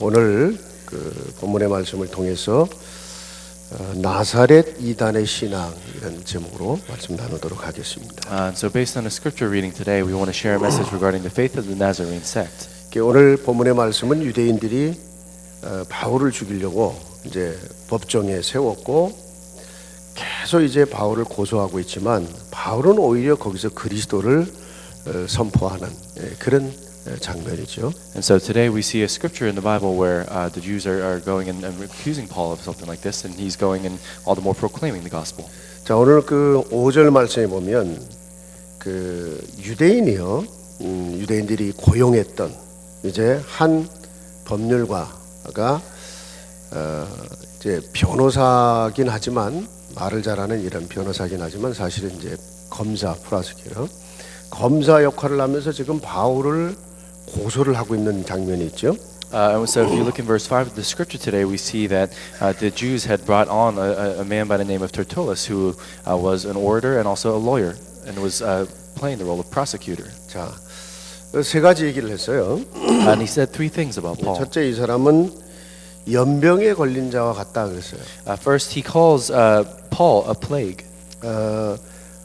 오늘 그 본문의 말씀을 통해서 나사렛 이단의 신앙 이런 제목으로 말씀 나누도록 하겠습니다. So based on the scripture reading today, we want to share a message regarding the faith of the Nazarene sect. 오늘 본문의 말씀은 유대인들이 바울을 죽이려고 이제 법정에 세웠고 계속 이제 바울을 고소하고 있지만 바울은 오히려 거기서 그리스도를 선포하는 그런 장면이죠. And so today we see a scripture in the Bible where the Jews are going and accusing Paul of something like this, and he's going and all the more proclaiming the gospel. 자, 오늘 그 5절 말씀에 보면 그 유대인이요, 유대인들이 고용했던 이제 한 법률가가 이제 변호사긴 하지만 말을 잘하는 이런 변호사긴 하지만 사실은 이제 검사 프라스케로 검사 역할을 하면서 지금 바울을 고소를 하고 있는 장면이 있죠. And so if you look in verse 5 of the scripture today, we see that the Jews had brought on a man by the name of Tertullus, who was an orator and also a lawyer, and was playing the role of prosecutor. 자, 세 가지 얘기를 했어요. And he said three things about Paul. 첫째, 이 사람은 연병에 걸린 자와 같다 그랬어요. First, he calls Paul a plague.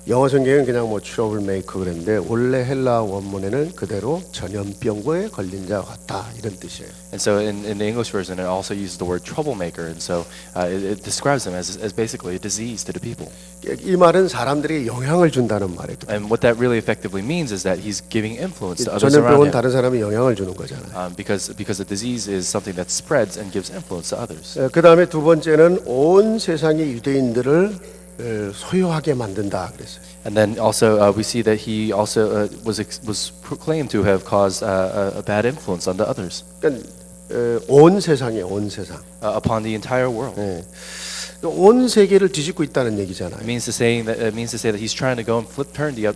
영어 성경은 그냥 뭐 trouble maker 그랬는데 원래 헬라 원문에는 그대로 전염병에 걸린 자와 같다 이런 뜻이에요. And so in the English version, it also uses the word troublemaker, and so it describes him as basically a disease to the people. 이 말은 사람들에게 영향을 준다는 말이에요. And what that really effectively means is that he's giving influence to others around 전염병은 him. 다른 사람에 영향을 주는 거잖아요. Because the disease is something that spreads and gives influence to others. 그 다음에 두 번째는 온 세상의 유대인들을 소유하게 만든다 그랬어요. And then also we see that he also was proclaimed to have caused a bad influence on the others. 그러니까 온 세상이에요, 온 세상. Upon the entire world. 네. 온 세계를 뒤집고 있다는 얘기잖아요. It means to say that he's trying to go and turn the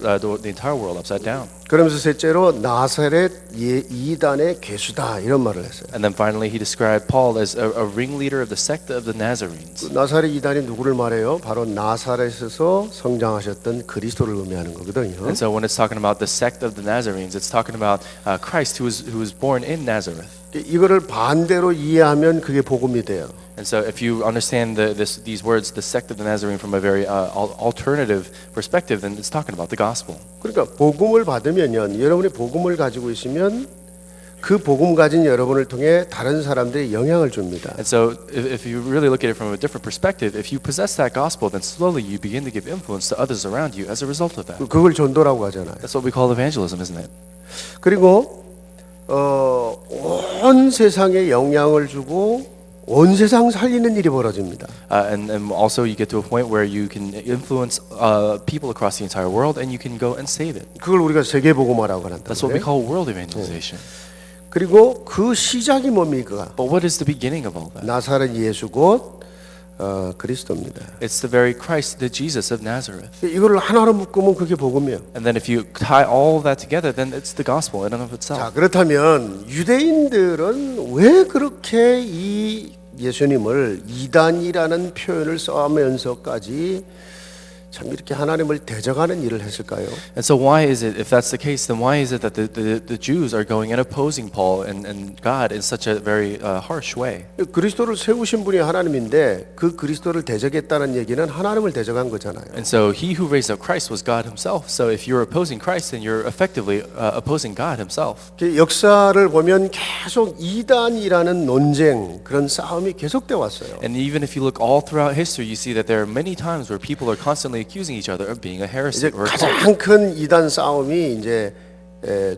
entire world upside down. 그러면서 셋째로 나사렛 이단의 괴수다 이런 말을 했어요. And then finally he described Paul as a ringleader of the sect of the Nazarenes. 나사렛 이단이 누구를 말해요? 바로 나사렛에서 성장하셨던 그리스도를 의미하는 거거든요. And so when it's talking about the sect of the Nazarenes, it's talking about Christ who was born in Nazareth. 이거를 반대로 이해하면 그게 복음이 돼요. And so if you understand these words, the sect of the Nazarene, from a very alternative perspective, then it's talking about the gospel. 그러니까 복음을 받으면요, 여러분이 복음을 가지고 있으면 그 복음 가진 여러분을 통해 다른 사람들이 영향을 줍니다. And so if you really look at it from a different perspective, if you possess that gospel, then slowly you begin to give influence to others around you as a result of that. 그걸 전도라고 하잖아요. That's what we call evangelism, isn't it? 그리고 온 세상에 영향을 주고 온 세상 살리는 일이 벌어집니다. And also you get to a point where you can influence people across the entire world, and you can go and save it. 그걸 우리가 세계 복음화라고 한다. That's what we call world evangelization. 그리고 그 시작이 뭡니까? But what is the beginning of all that? 나사렛 예수 곧 그리스도입니다. It's the very Christ, the Jesus of Nazareth. 이거를 하나로 묶으면 그게 복음이에요. And then if you tie all of that together, then it's the gospel in and of itself. 자, 그렇다면 유대인들은 왜 그렇게 이 예수님을 이단이라는 표현을 써면서까지 참 이렇게 하나님을 대적하는 일을 했을까요? And so why is it, if that's the case, then why is it that the Jews are going and opposing Paul and God in such a very harsh way? 그리스도를 세우신 분이 하나님인데 그 그리스도를 대적했다는 얘기는 하나님을 대적한 거잖아요. And so he who raised up Christ was God himself. So if you're opposing Christ, then you're effectively opposing God himself. 역사를 보면 계속 이단이라는 논쟁 그런 싸움이 계속돼 왔어요. And even if you look all throughout history, you see that there are many times where people are constantly accusing each other of being a heresy 이제 or a cult. 가장 큰 이단 싸움이 이제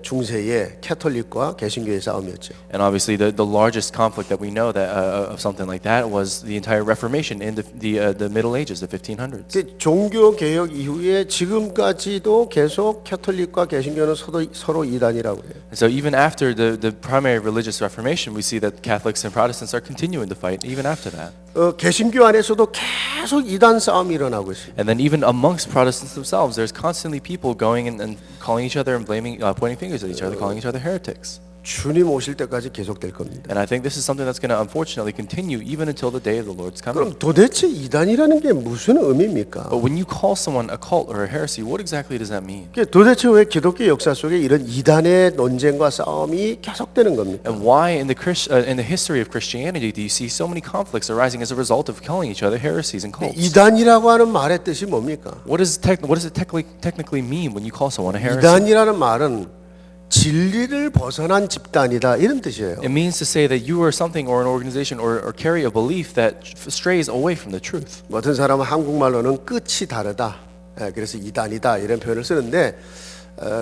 중세의 캐톨릭과 개신교의 싸움이었죠. And obviously the largest conflict that we know that of something like that was the entire Reformation in the Middle Ages, the 1500s. 종교 개혁 이후에 지금까지도 계속 캐톨릭과 개신교는 서로 이단이라고 해요. And so even after the primary religious Reformation, we see that Catholics and Protestants are continuing to fight even after that. 개신교 안에서도 계속 이단 싸움이 일어나고 있어요. And then even amongst Protestants themselves, there's constantly people going and calling each other and blaming, pointing fingers at each other, calling each other heretics. 주님 오실 때까지 계속될 겁니다. And I think this is something that's going to unfortunately continue even until the day of the Lord's coming. 그럼 도대체 이단이라는 게 무슨 의미입니까? But when you call someone a cult or a heresy, what exactly does that mean? 도대체 왜 기독교 역사 속에 이런 이단의 논쟁과 싸움이 계속되는 겁니까? And why in the history of Christianity do you see so many conflicts arising as a result of calling each other heresies and cults? 이단이라고 하는 말의 뜻이 뭡니까? What does it technically mean when you call someone a heresy? 이단이라는 말은 진리를 벗어난 집단이다 이런 뜻이에요. It means to say that you are something or an organization or carry a belief that strays away from the truth. 어떤 사람은 한국말로는 끝이 다르다. 그래서 이단이다 이런 표현을 쓰는데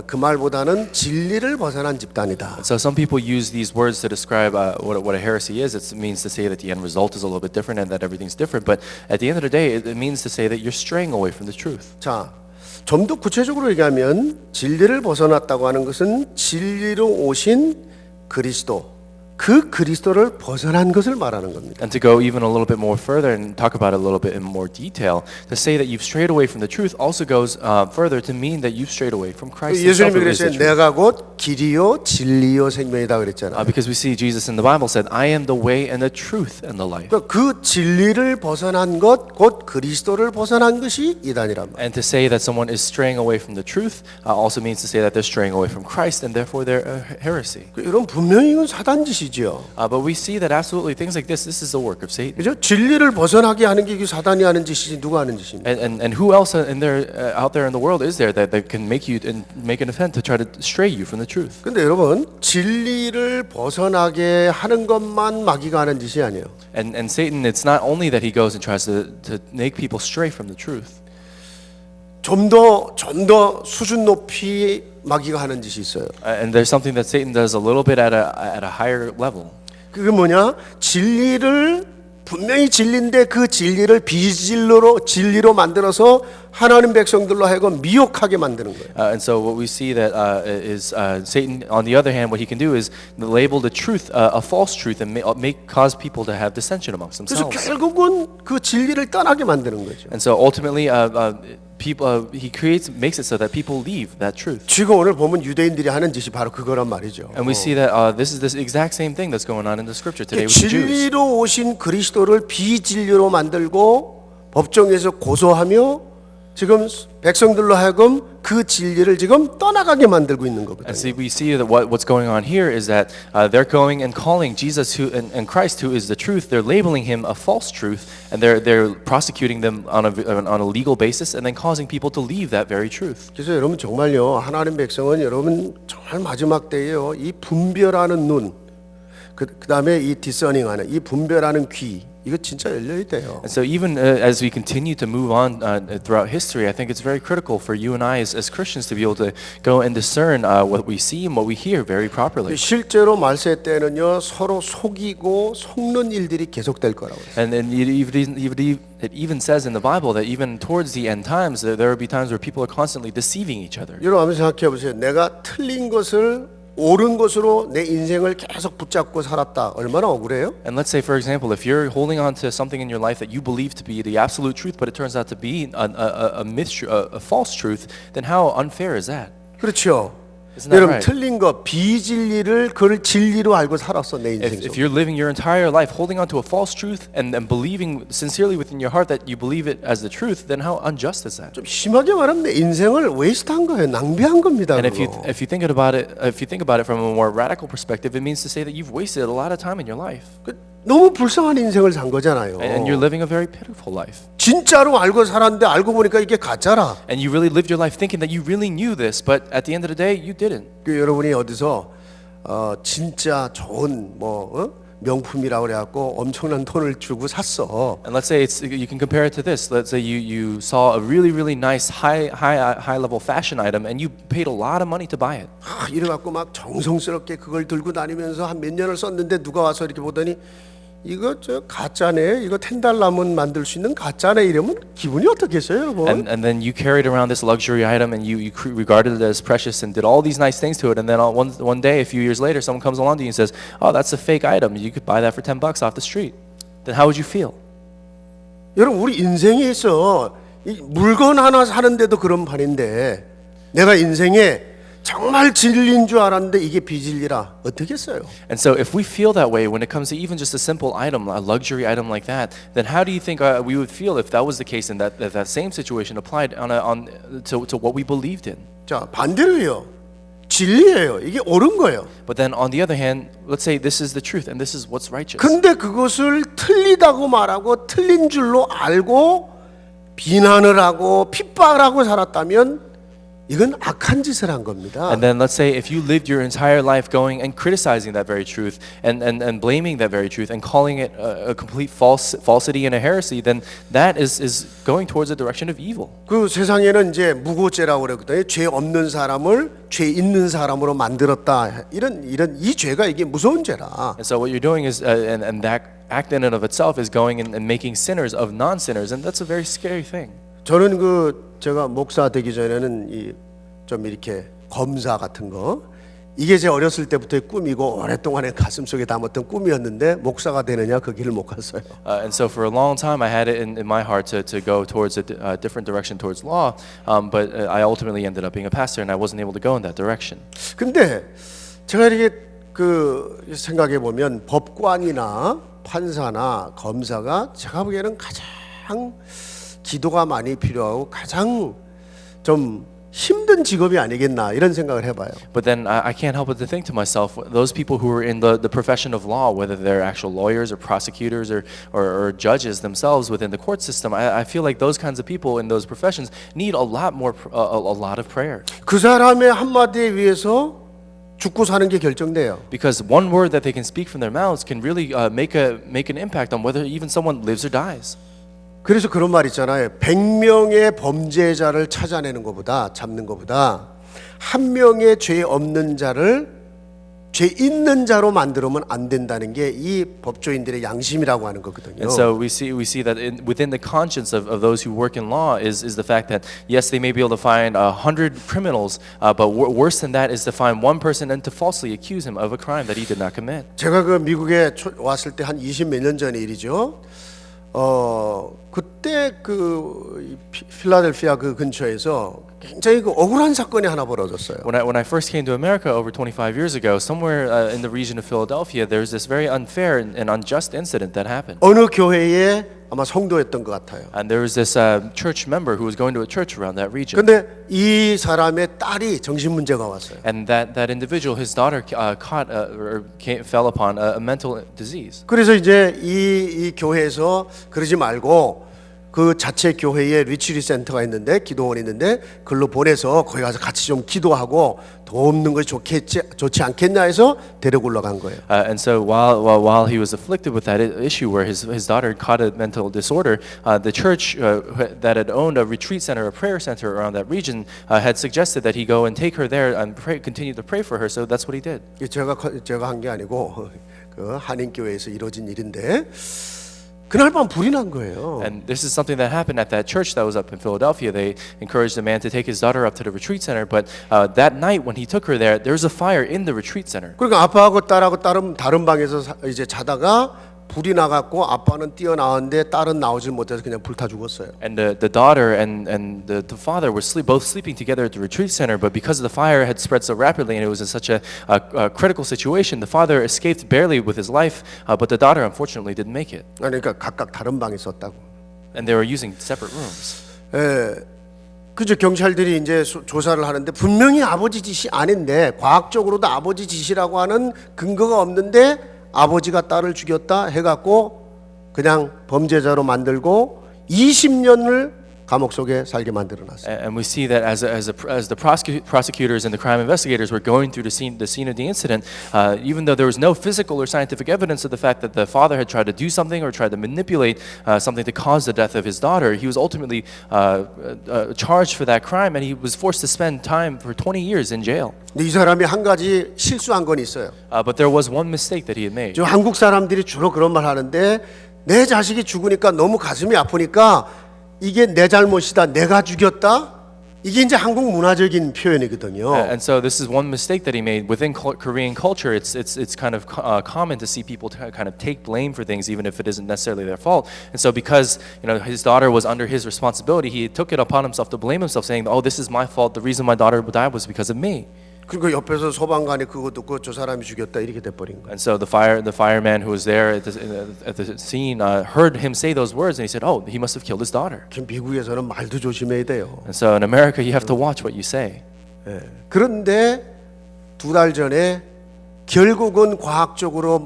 그 말보다는 진리를 벗어난 집단이다. So some people use these words to describe what a heresy is. It means to say that the end result is a little bit different and that everything's different. But at the end of the day, it means to say that you're straying away from the truth. 자, 좀 더 구체적으로 얘기하면 진리를 벗어났다고 하는 것은 진리로 오신 그리스도, 그 그리스도를 벗어난 것을 말하는 겁니다. And to go even a little bit more further and talk about it a little bit in more detail, to say that you've strayed away from the truth also goes further to mean that you've strayed away from Christ himself. 예수님이 who is 그랬어요. the truth. 내가 곧 길이요 진리요 생명이다 그랬잖아요. Because we see Jesus in the Bible said, I am the way and the truth and the life. 그러니까 그 진리를 벗어난 것, 곧 그리스도를 벗어난 것이 이단이란 말이에요. And to say that someone is straying away from the truth also means to say that they're straying away from Christ and therefore they're a heresy. 이런 분명히 이건 사단 짓이죠. But we see that absolutely things like this is the work of Satan. 그죠? 진리를 벗어나게 하는 게 사단이 하는 짓이지 누가 하는 짓입니까? And who else out there in the world is there that can make you and make an attempt to try to stray you from the truth? 근데 여러분 진리를 벗어나게 하는 것만 마귀가 하는 짓이 아니에요. And Satan, it's not only that he goes and tries to make people stray from the truth. 좀 더 수준 높이 마귀가 하는 짓이 있어요. And there's something that Satan does a little bit at a higher level. 그게 뭐냐? 진리를 분명히 진리인데 그 진리를 진리로 만들어서 하나님 백성들로 하여금 미혹하게 만드는 거예요. And so what we see that is Satan. On the other hand, what he can do is label the truth a false truth and cause people to have dissension amongst 그래서 themselves. 결국은 그 진리를 떠나게 만드는 거죠. And so ultimately, he makes it so that people leave that truth. 지금 오늘 보면 유대인들이 하는 짓이 바로 그거란 말이죠. And we see that this is the exact same thing that's going on in the scripture today with the Jews. 진리로 오신 그리스도를 비진리로 만들고 법정에서 고소하며 지금 백성들로 하여금 그 진리를 지금 떠나가게 만들고 있는 거거든요. And see, we see that what's going on here is that they're going and calling Jesus and Christ, who is the truth. They're labeling him a false truth, and they're prosecuting them on a legal basis, and then causing people to leave that very truth. 그래서 여러분 정말요 하나님 백성은 여러분 정말 마지막 때에요 이 분별하는 눈, 그다음에 이 디서닝하는 이 분별하는 귀. 이거 진짜 열려야 돼요. And so even as we continue to move on throughout history, I think it's very critical for you and I as Christians to be able to go and discern what we see and what we hear very properly. 실제로 말세 때는요 서로 속이고 속는 일들이 계속될 거라고. And it even says in the Bible that even towards the end times, there will be times where people are constantly deceiving each other. 여러분 한번 생각해 보세요. 내가 틀린 것을 옳은 것으로 내 인생을 계속 붙잡고 살았다. 얼마나 억울해요? And let's say, for example, if you're holding on to something in your life that you believe to be the absolute truth, but it turns out to be a false truth, then how unfair is that? 그렇죠. Isn't that 여러분 right? 틀린 거 비진리를 그걸 진리로 알고 살았어 내 인생 If 속에. you're living your entire life holding on to a false truth and believing sincerely within your heart that you believe it as the truth, then how unjust is that? 좀 심하게 말하면 내 인생을 웨이스트한 거예요. 낭비한 겁니다. And if you 그거. think about it from a more radical perspective, it means to say that you've wasted a lot of time in your life, 너무 불쌍한 인생을 산 거잖아요. and you're living a very pitiful life. 진짜로 알고 살았는데 알고 보니까 이게 가짜라. And you really lived your life thinking that you really knew this, but at the end of the day, you didn't. 그 여러분이 어디서 진짜 좋은 명품이라고 그래갖고 엄청난 돈을 주고 샀어. And let's say you can compare it to this. Let's say you saw a really nice high level fashion item and you paid a lot of money to buy it. 이래갖고 막 정성스럽게 그걸 들고 다니면서 한 몇 년을 썼는데 누가 와서 이렇게 보더니 이거 저 가짜네. 이거 $10면 만들 수 있는 가짜네. 이러면 기분이 어떻겠어요, 여러분? And then you carried around this luxury item and you regarded it as precious and did all these nice things to it. And then one day, a few years later, someone comes along to you and says, "Oh, that's a fake item. You could buy that for $10 off the street." Then how would you feel? 여러분 우리 인생에 있어 이 물건 하나 사는데도 그런 판인데 내가 인생에 정말 진리인 줄 알았는데 이게 비진리라 어떻겠어요? And so, if we feel that way when it comes to even just a simple item, a luxury item like that, then how do you think we would feel if that was the case and that same situation applied to what we believed in? 자, 반대로요. 진리예요. 이게 옳은 거예요. But then, on the other hand, let's say this is the truth and this is what's righteous. 근데 그것을 틀리다고 말하고 틀린 줄로 알고 비난을 하고 핍박을 하고 살았다면 이건 악한 짓을 한 겁니다. And then let's say if you lived your entire life going and criticizing that very truth and blaming that very truth and calling it a complete falsity and a heresy, then that is going towards the direction of evil. 그 세상에는 이제 무고죄라고 그러거든요. 죄 없는 사람을 죄 있는 사람으로 만들었다. 이런 이 죄가 이게 무서운 죄라. And so what you're doing is and that act in and of itself is going and making sinners of non-sinners, and that's a very scary thing. 저는 제가 목사 되기 전에는 좀 이렇게 검사 같은 거 이게 제 어렸을 때부터의 꿈이고 오랫동안에 가슴속에 담았던 꿈이었는데 목사가 되느냐 그 길을 못 갔어요. And so for a long time I had it in my heart to go towards a different direction towards law, but I ultimately ended up being a pastor and I wasn't able to go in that direction. 근데 제가 이렇게 생각해 보면 법관이나 판사나 검사가 제가 보기에는 가장 기도가 많이 필요하고 가장 좀 힘든 직업이 아니겠나 이런 생각을 해봐요. But then I can't help but to think to myself, those people who are in the profession of law, whether they're actual lawyers or prosecutors or judges themselves within the court system, I feel like those kinds of people in those professions need a lot more, a lot of prayer. 그 사람의 한마디에 의해서 죽고 사는 게 결정돼요. Because one word that they can speak from their mouths can really make an impact on whether even someone lives or dies. 그래서 그런 말 있잖아요. 100명의 범죄자를 찾아내는 것보다 잡는 것보다 한 명의 죄 없는 자를 죄 있는 자로 만들면 안 된다는 게 이 법조인들의 양심이라고 하는 거거든요. And so we see that within the conscience of those who work in law is the fact that yes, they may be able to find 100 criminals, but worse than that is to find one person and to falsely accuse him of a crime that he did not commit. 제가 미국에 왔을 때 한 20 몇 년 전의 일이죠. 그때 필라델피아 근처에서 굉장히 억울한 사건이 하나 벌어졌어요. When I first came to America over 25 years ago, somewhere in the region of Philadelphia, there was this very unfair and unjust incident that happened. 어느 교회에 아마 성도였던 것 같아요. And there was this church member who was going to a church around that region. 근데 이 사람의 딸이 정신 문제가 왔어요. And that individual, his daughter, fell upon a mental disease. 그래서 이제 이 교회에서 그러지 말고 그 자체 교회에 리트리트 센터가 있는데 기도원이 있는데 글로 보내서 거기 가서 같이 좀 기도하고 돕는 것이 좋지 않겠냐 해서 데리고 올라간 거예요. And so while he was afflicted with that issue where his daughter caught a mental disorder, the church that had owned a retreat center, a prayer center around that region, had suggested that he go and take her there and continue to pray for her. So that's what he did. 제가 한 게 아니고 그 한인교회에서 이루어진 일인데. 그날 밤 불이 난 거예요. And this is something that happened at that church that was up in Philadelphia. They encouraged the man to take his daughter up to the retreat center, but that night when he took her there was a fire in the retreat center. 그러니까 아빠하고 딸하고 다른 방에서 이제 자다가 불이 나갔고 아빠는 뛰어나왔는데 딸은 나오질 못해서 그냥 불타 죽었어요. And the daughter and the father were both sleeping together at the retreat center, but because the fire had spread so rapidly and it was in such a critical situation, the father escaped barely with his life, but the daughter unfortunately didn't make it. 그러니까 각각 다른 방에 썼다고. And they were using separate rooms. 그죠 경찰들이 이제 조사를 하는데 분명히 아버지 짓이 아닌데 과학적으로도 아버지 짓이라고 하는 근거가 없는데 아버지가 딸을 죽였다 해갖고 그냥 범죄자로 만들고 20년을 감옥 속에 살게 만들어놨어요. And we see that as the prosecutors and the crime investigators were going through the scene of the incident, even though there was no physical or scientific evidence of the fact that the father had tried to do something or tried to manipulate something to cause the death of his daughter, he was ultimately charged for that crime, and he was forced to spend time for 20 years in jail. 이 사람이 한 가지 실수한 건 있어요. But there was one mistake that he had made. 저 한국 사람들이 주로 그런 말 하는데 내 자식이 죽으니까 너무 가슴이 아프니까 이게 내 잘못이다, 내가 죽였다. 이게 이제 한국 문화적인 표현이거든요. And so this is one mistake that he made within Korean culture. It's kind of common to see people kind of take blame for things even if it isn't necessarily their fault. And so because his daughter was under his responsibility, he took it upon himself to blame himself, saying, "Oh, this is my fault. The reason my daughter died was because of me." 그리고 옆에서 소방관이 그거 듣고 저 사람이 죽였다 이렇게 돼버린 거예요. And so the fireman who was there at the scene heard him say those words, and he said, "Oh, he must have killed his daughter." 미국에서는 말도 조심해야 돼요. And so in America, you have to watch what you say. 예. 그런데 2달 전에 결국은 과학적으로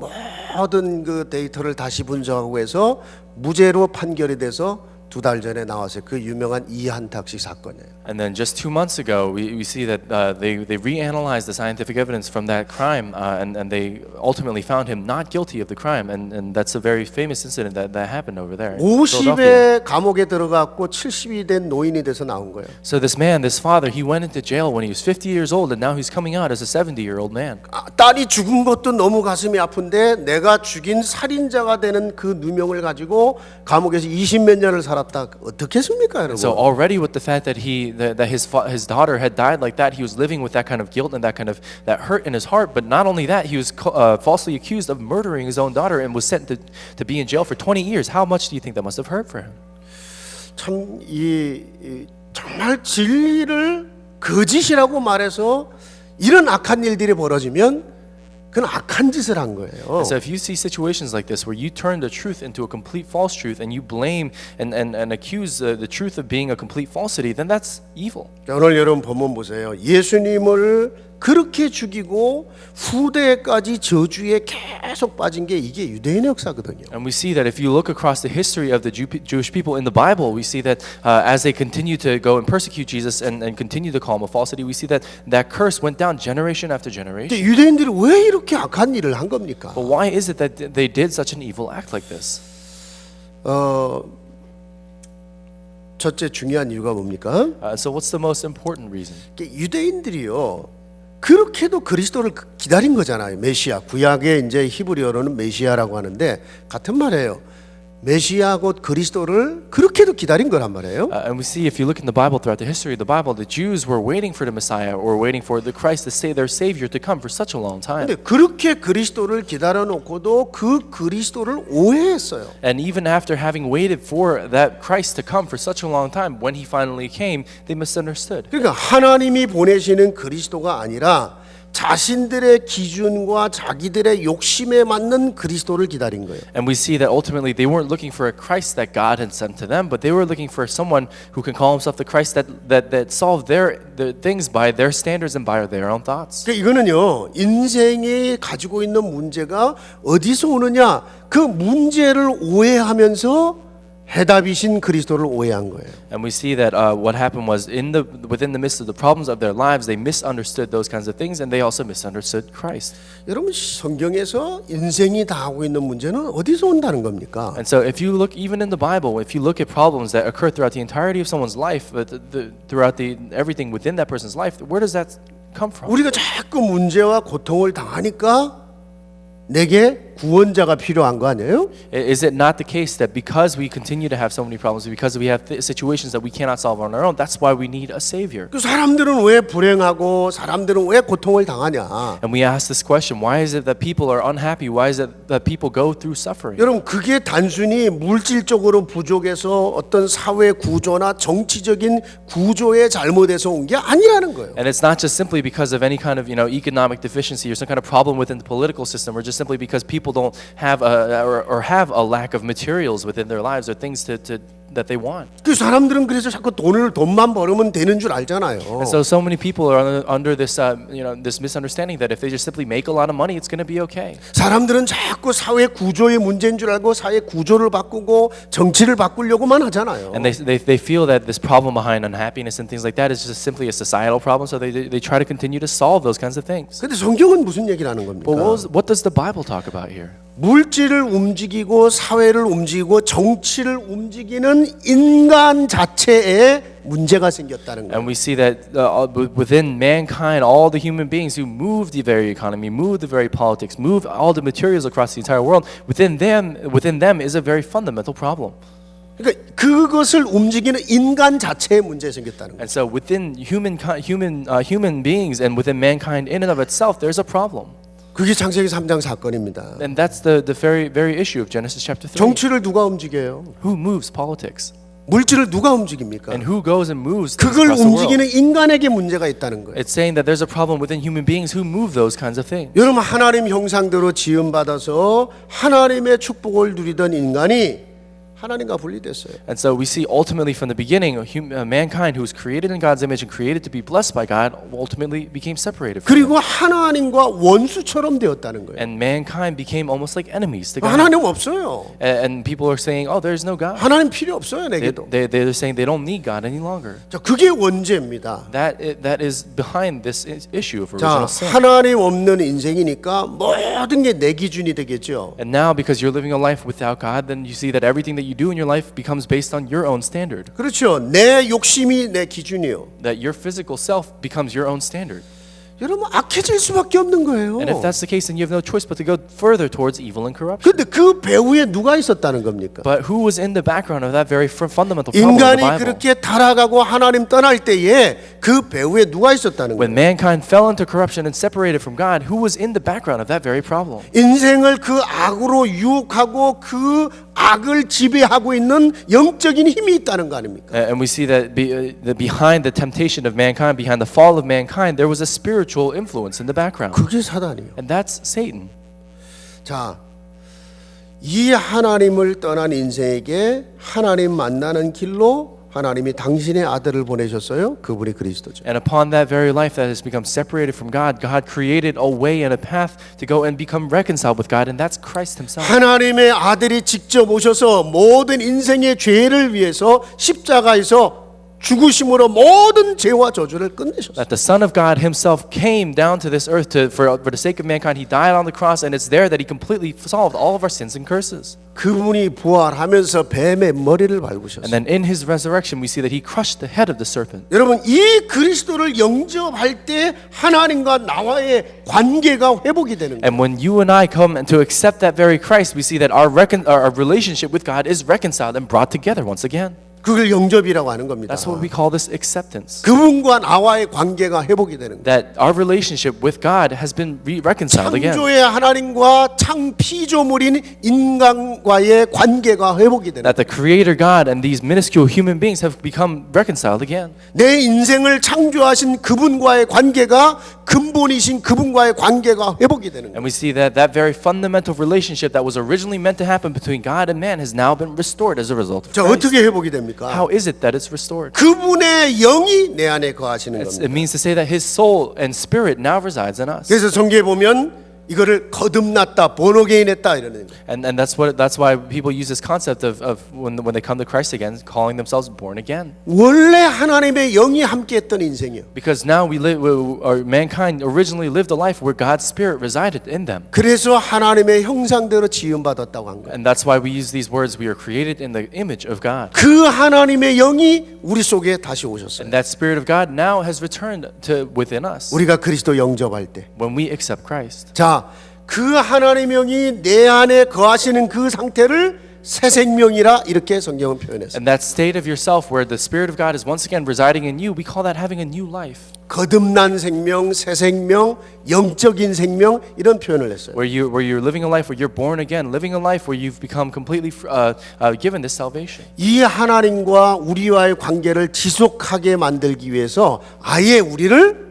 모든 그 데이터를 다시 분석하고 해서 무죄로 판결이 돼서 2달 전에 나왔어요. 그 유명한 이한탁씨 사건이에요. And then just 2 months ago, we see that they reanalyzed the scientific evidence from that crime, and they ultimately found him not guilty of the crime, and that's a very famous incident that happened over there. in Philadelphia. 50에 감옥에 들어갔고 70이 된 노인이 돼서 나온 거예요. So this man, this father, he went into jail when he was 50 years old, and now he's coming out as a 70-year-old man. 딸이 죽은 것도 너무 가슴이 아픈데 내가 죽인 살인자가 되는 그 누명을 가지고 감옥에서 20몇 년을 살았다. 어떻겠습니까, 여러분? So already with the fact that his daughter had died like that, he was living with that kind of guilt and that kind of that hurt in his heart. But not only that, he was falsely accused of murdering his own daughter and was sent to be in jail for 20 years. How much do you think that must have hurt for him? 참 정말 진리를 거짓이라고 말해서 이런 악한 일들이 벌어지면 그건 악한 짓을 한 거예요. And so if you see situations like this where you turn the truth into a complete false truth and you blame and accuse the truth of being a complete falsity, then that's evil. 자, 오늘 여러분 본문 보세요. 예수님을 그렇게 죽이고 후대까지 저주에 계속 빠진 게 이게 유대인의 역사거든요. And we see that if you look across the history of the Jewish people in the Bible, we see that as they continue to go and persecute Jesus and continue to call him a falsity, we see that curse went down generation after generation. 근데 유대인들이 왜 이렇게 악한 일을 한 겁니까? But why is it that they did such an evil act like this? 첫째 중요한 이유가 뭡니까? So what's the most important reason? 유대인들이요. 그렇게도 그리스도를 기다린 거잖아요. 메시아. 구약의 이제 히브리어로는 메시아라고 하는데 같은 말이에요. 메시아 곧 그리스도를 그렇게도 기다린 거란 말이에요. And we see if you look in the Bible throughout the history of the Bible, the Jews were waiting for the Messiah or waiting for the Christ to say their Savior to come for such a long time. 근데 그렇게 그리스도를 기다려 놓고도 그 그리스도를 오해했어요. And even after having waited for that Christ to come for such a long time, when he finally came, they misunderstood. 그러니까 하나님이 보내시는 그리스도가 아니라 자신들의 기준과 자기들의 욕심에 맞는 그리스도를 기다린 거예요. And we see that ultimately they weren't looking for a Christ that God had sent to them, but they were looking for someone who can call himself the Christ that solved their things by their standards and by their own thoughts. 그러니까 이거는요, 인생이 가지고 있는 문제가 어디서 오느냐, 그 문제를 오해하면서 해답이신 그리스도를 오해한 거예요. And we see that what happened was within the midst of the problems of their lives, they misunderstood those kinds of things, and they also misunderstood Christ. 여러분 성경에서 인생이 다 하고 있는 문제는 어디서 온다는 겁니까? And so, if you look even in the Bible, if you look at problems that occur throughout the entirety of someone's life, throughout everything within that person's life, where does that come from? 우리가 자꾸 문제와 고통을 당하니까 내게 구원자가 필요한 거 아니에요? Is it not the case that because we continue to have so many problems, because we have situations that we cannot solve on our own, that's why we need a Savior? 그 사람들은 왜 불행하고 사람들은 왜 고통을 당하냐? And we ask this question: why is it that people are unhappy? Why is it that people go through suffering? 여러분 그게 단순히 물질적으로 부족해서 어떤 사회 구조나 정치적인 구조에 잘못해서 온 게 아니라는 거예요. And it's not just simply because of any kind of economic deficiency or some kind of problem within the political system, or just simply because people don't have or have a lack of materials within their lives or things that they want. 그 사람들은 그래서 자꾸 돈만 벌으면 되는 줄 알잖아요. And so many people are under this this misunderstanding that if they just simply make a lot of money, it's going to be okay. 사람들은 자꾸 사회 구조의 문제인 줄 알고 사회 구조를 바꾸고 정치를 바꾸려고만 하잖아요. And they feel that this problem behind unhappiness and things like that is just simply a societal problem, so they try to continue to solve those kinds of things. 근데 성경은 무슨 얘기를 하는 겁니까? But what does the Bible talk about here? 물질을 움직이고 사회를 움직이고 정치를 움직이는 인간 자체에 문제가 생겼다는 거예요. And we see that within mankind, all the human beings who move the very economy, move the very politics, move all the materials across the entire world, within them is a very fundamental problem. 그러니까 그것을 움직이는 인간 자체에 문제 생겼다는 거예요. And so within human beings and within mankind in and of itself, there's a problem. 그게 창세기 3장 사건입니다. And that's the very issue of Genesis chapter 3. 정치를 누가 움직여요? Who moves politics? 물질을 누가 움직입니까? And who goes and moves things 그걸 across the world? 움직이는 인간에게 문제가 있다는 거예요. It's saying that there's a problem within human beings who move those kinds of things. 여러분 하나님 형상대로 지음받아서 하나님의 축복을 누리던 인간이 하나님과 분리됐어요. And so we see ultimately from the beginning, mankind who was created in God's image and created to be blessed by God ultimately became separated from 그리고 Him. 하나님과 원수처럼 되었다는 거예요. And mankind became almost like enemies to God. 하나님 없어요. And people are saying, oh, there's no God. 하나님 필요 없어요 내게도. They're saying they don't need God any longer. 자, 그게 원죄입니다. That is behind this issue of 자, original sin. 하나님 없는 인생이니까 모든 게 내 기준이 되겠죠. And now because you're living a life without God, then you see that everything that you do in your life becomes based on your own standard. 그렇죠. 내 욕심이 내 기준이요. That your physical self becomes your own standard. 여러분 악해질 수밖에 없는 거예요. And if that's the case, then you have no choice but to go further towards evil and corruption. 근데 그 배후에 누가 있었다는 겁니까? But who was in the background of that very fundamental problem in the 인간이 Bible? 그렇게 타락하고 하나님 떠날 때에 그 배후에 누가 있었다는 When 거예요. mankind fell into corruption and separated from God, who was in the background of that very problem? 인생을 그 악으로 유혹하고 그 악을 지배하고 있는 영적인 힘이 있다는 거 아닙니까? And we see that behind the temptation of mankind, behind the fall of mankind, there was a spiritual influence in the background. 그게 사단이에요. And that's Satan. 자, 이 하나님을 떠난 인생에게 하나님 만나는 길로 하나님이 당신의 아들을 보내셨어요. 그분이 그리스도죠. And upon that very life that has become separated from God, God created a way and a path to go and become reconciled with God, and that's Christ Himself. 하나님의 아들이 직접 오셔서 모든 인생의 죄를 위해서 십자가에서 죽으심으로 모든 죄와 저주를 끝내셨어요. That the Son of God Himself came down to this earth for the sake of mankind. He died on the cross, and it's there that He completely solved all of our sins and curses. 그분이 부활하면서 뱀의 머리를 And 밟으셨어요. then in His resurrection, we see that He crushed the head of the serpent. 여러분 이 그리스도를 영접할 때 하나님과 나와의 관계가 회복이 되는 거예요. And when you and I come and to accept that very Christ, we see that our relationship with God is reconciled and brought together once again. 그걸 영접이라고 하는 겁니다. That's what we call this acceptance. 그분과 나와의 관계가 회복이 되는 거예요. That our relationship with God has been reconciled again. 창조의 하나님과 창피조물인 인간과의 관계가 회복이 되는 거예요. That the Creator God and these minuscule human beings have become reconciled again. 내 인생을 창조하신 그분과의 관계가 근본이신 그분과의 관계가 회복이 되는 거예요. And we see that that very fundamental relationship that was originally meant to happen between God and man has now been restored as a result of 자, Christ. 어떻게 회복이 됩니까? How is it that it's restored? 그분의 영이 내 안에 거하시는 It 겁니다. means to say that His soul and spirit now resides in us. 그래서 성경에 보면 이거를 거듭났다, 본어게인했다 이러는 거예요. And that's why people use this concept of when they come to Christ again, calling themselves born again. 원래 하나님의 영이 함께했던 인생이요. Because now mankind originally lived a life where God's Spirit resided in them. 그래서 하나님의 형상대로 지음받았다고 한 거예요. And that's why we use these words, we are created in the image of God. 그 하나님의 영이 우리 속에 다시 오셨어요. And that Spirit of God now has returned to within us 우리가 그리스도 영접할 때. when we accept Christ. 자, 그 하나님의 영이 내 안에 거하시는 그 상태를 새 생명이라 이렇게 성경은 표현했어요. And that state of yourself where the Spirit of God is once again residing in you, we call that having a new life. 거듭난 생명, 새 생명, 영적인 생명 이런 표현을 했어요. Where you're living a life where you're born again, living a life where you've become completely given this salvation. 이 하나님과 우리와의 관계를 지속하게 만들기 위해서 아예 우리를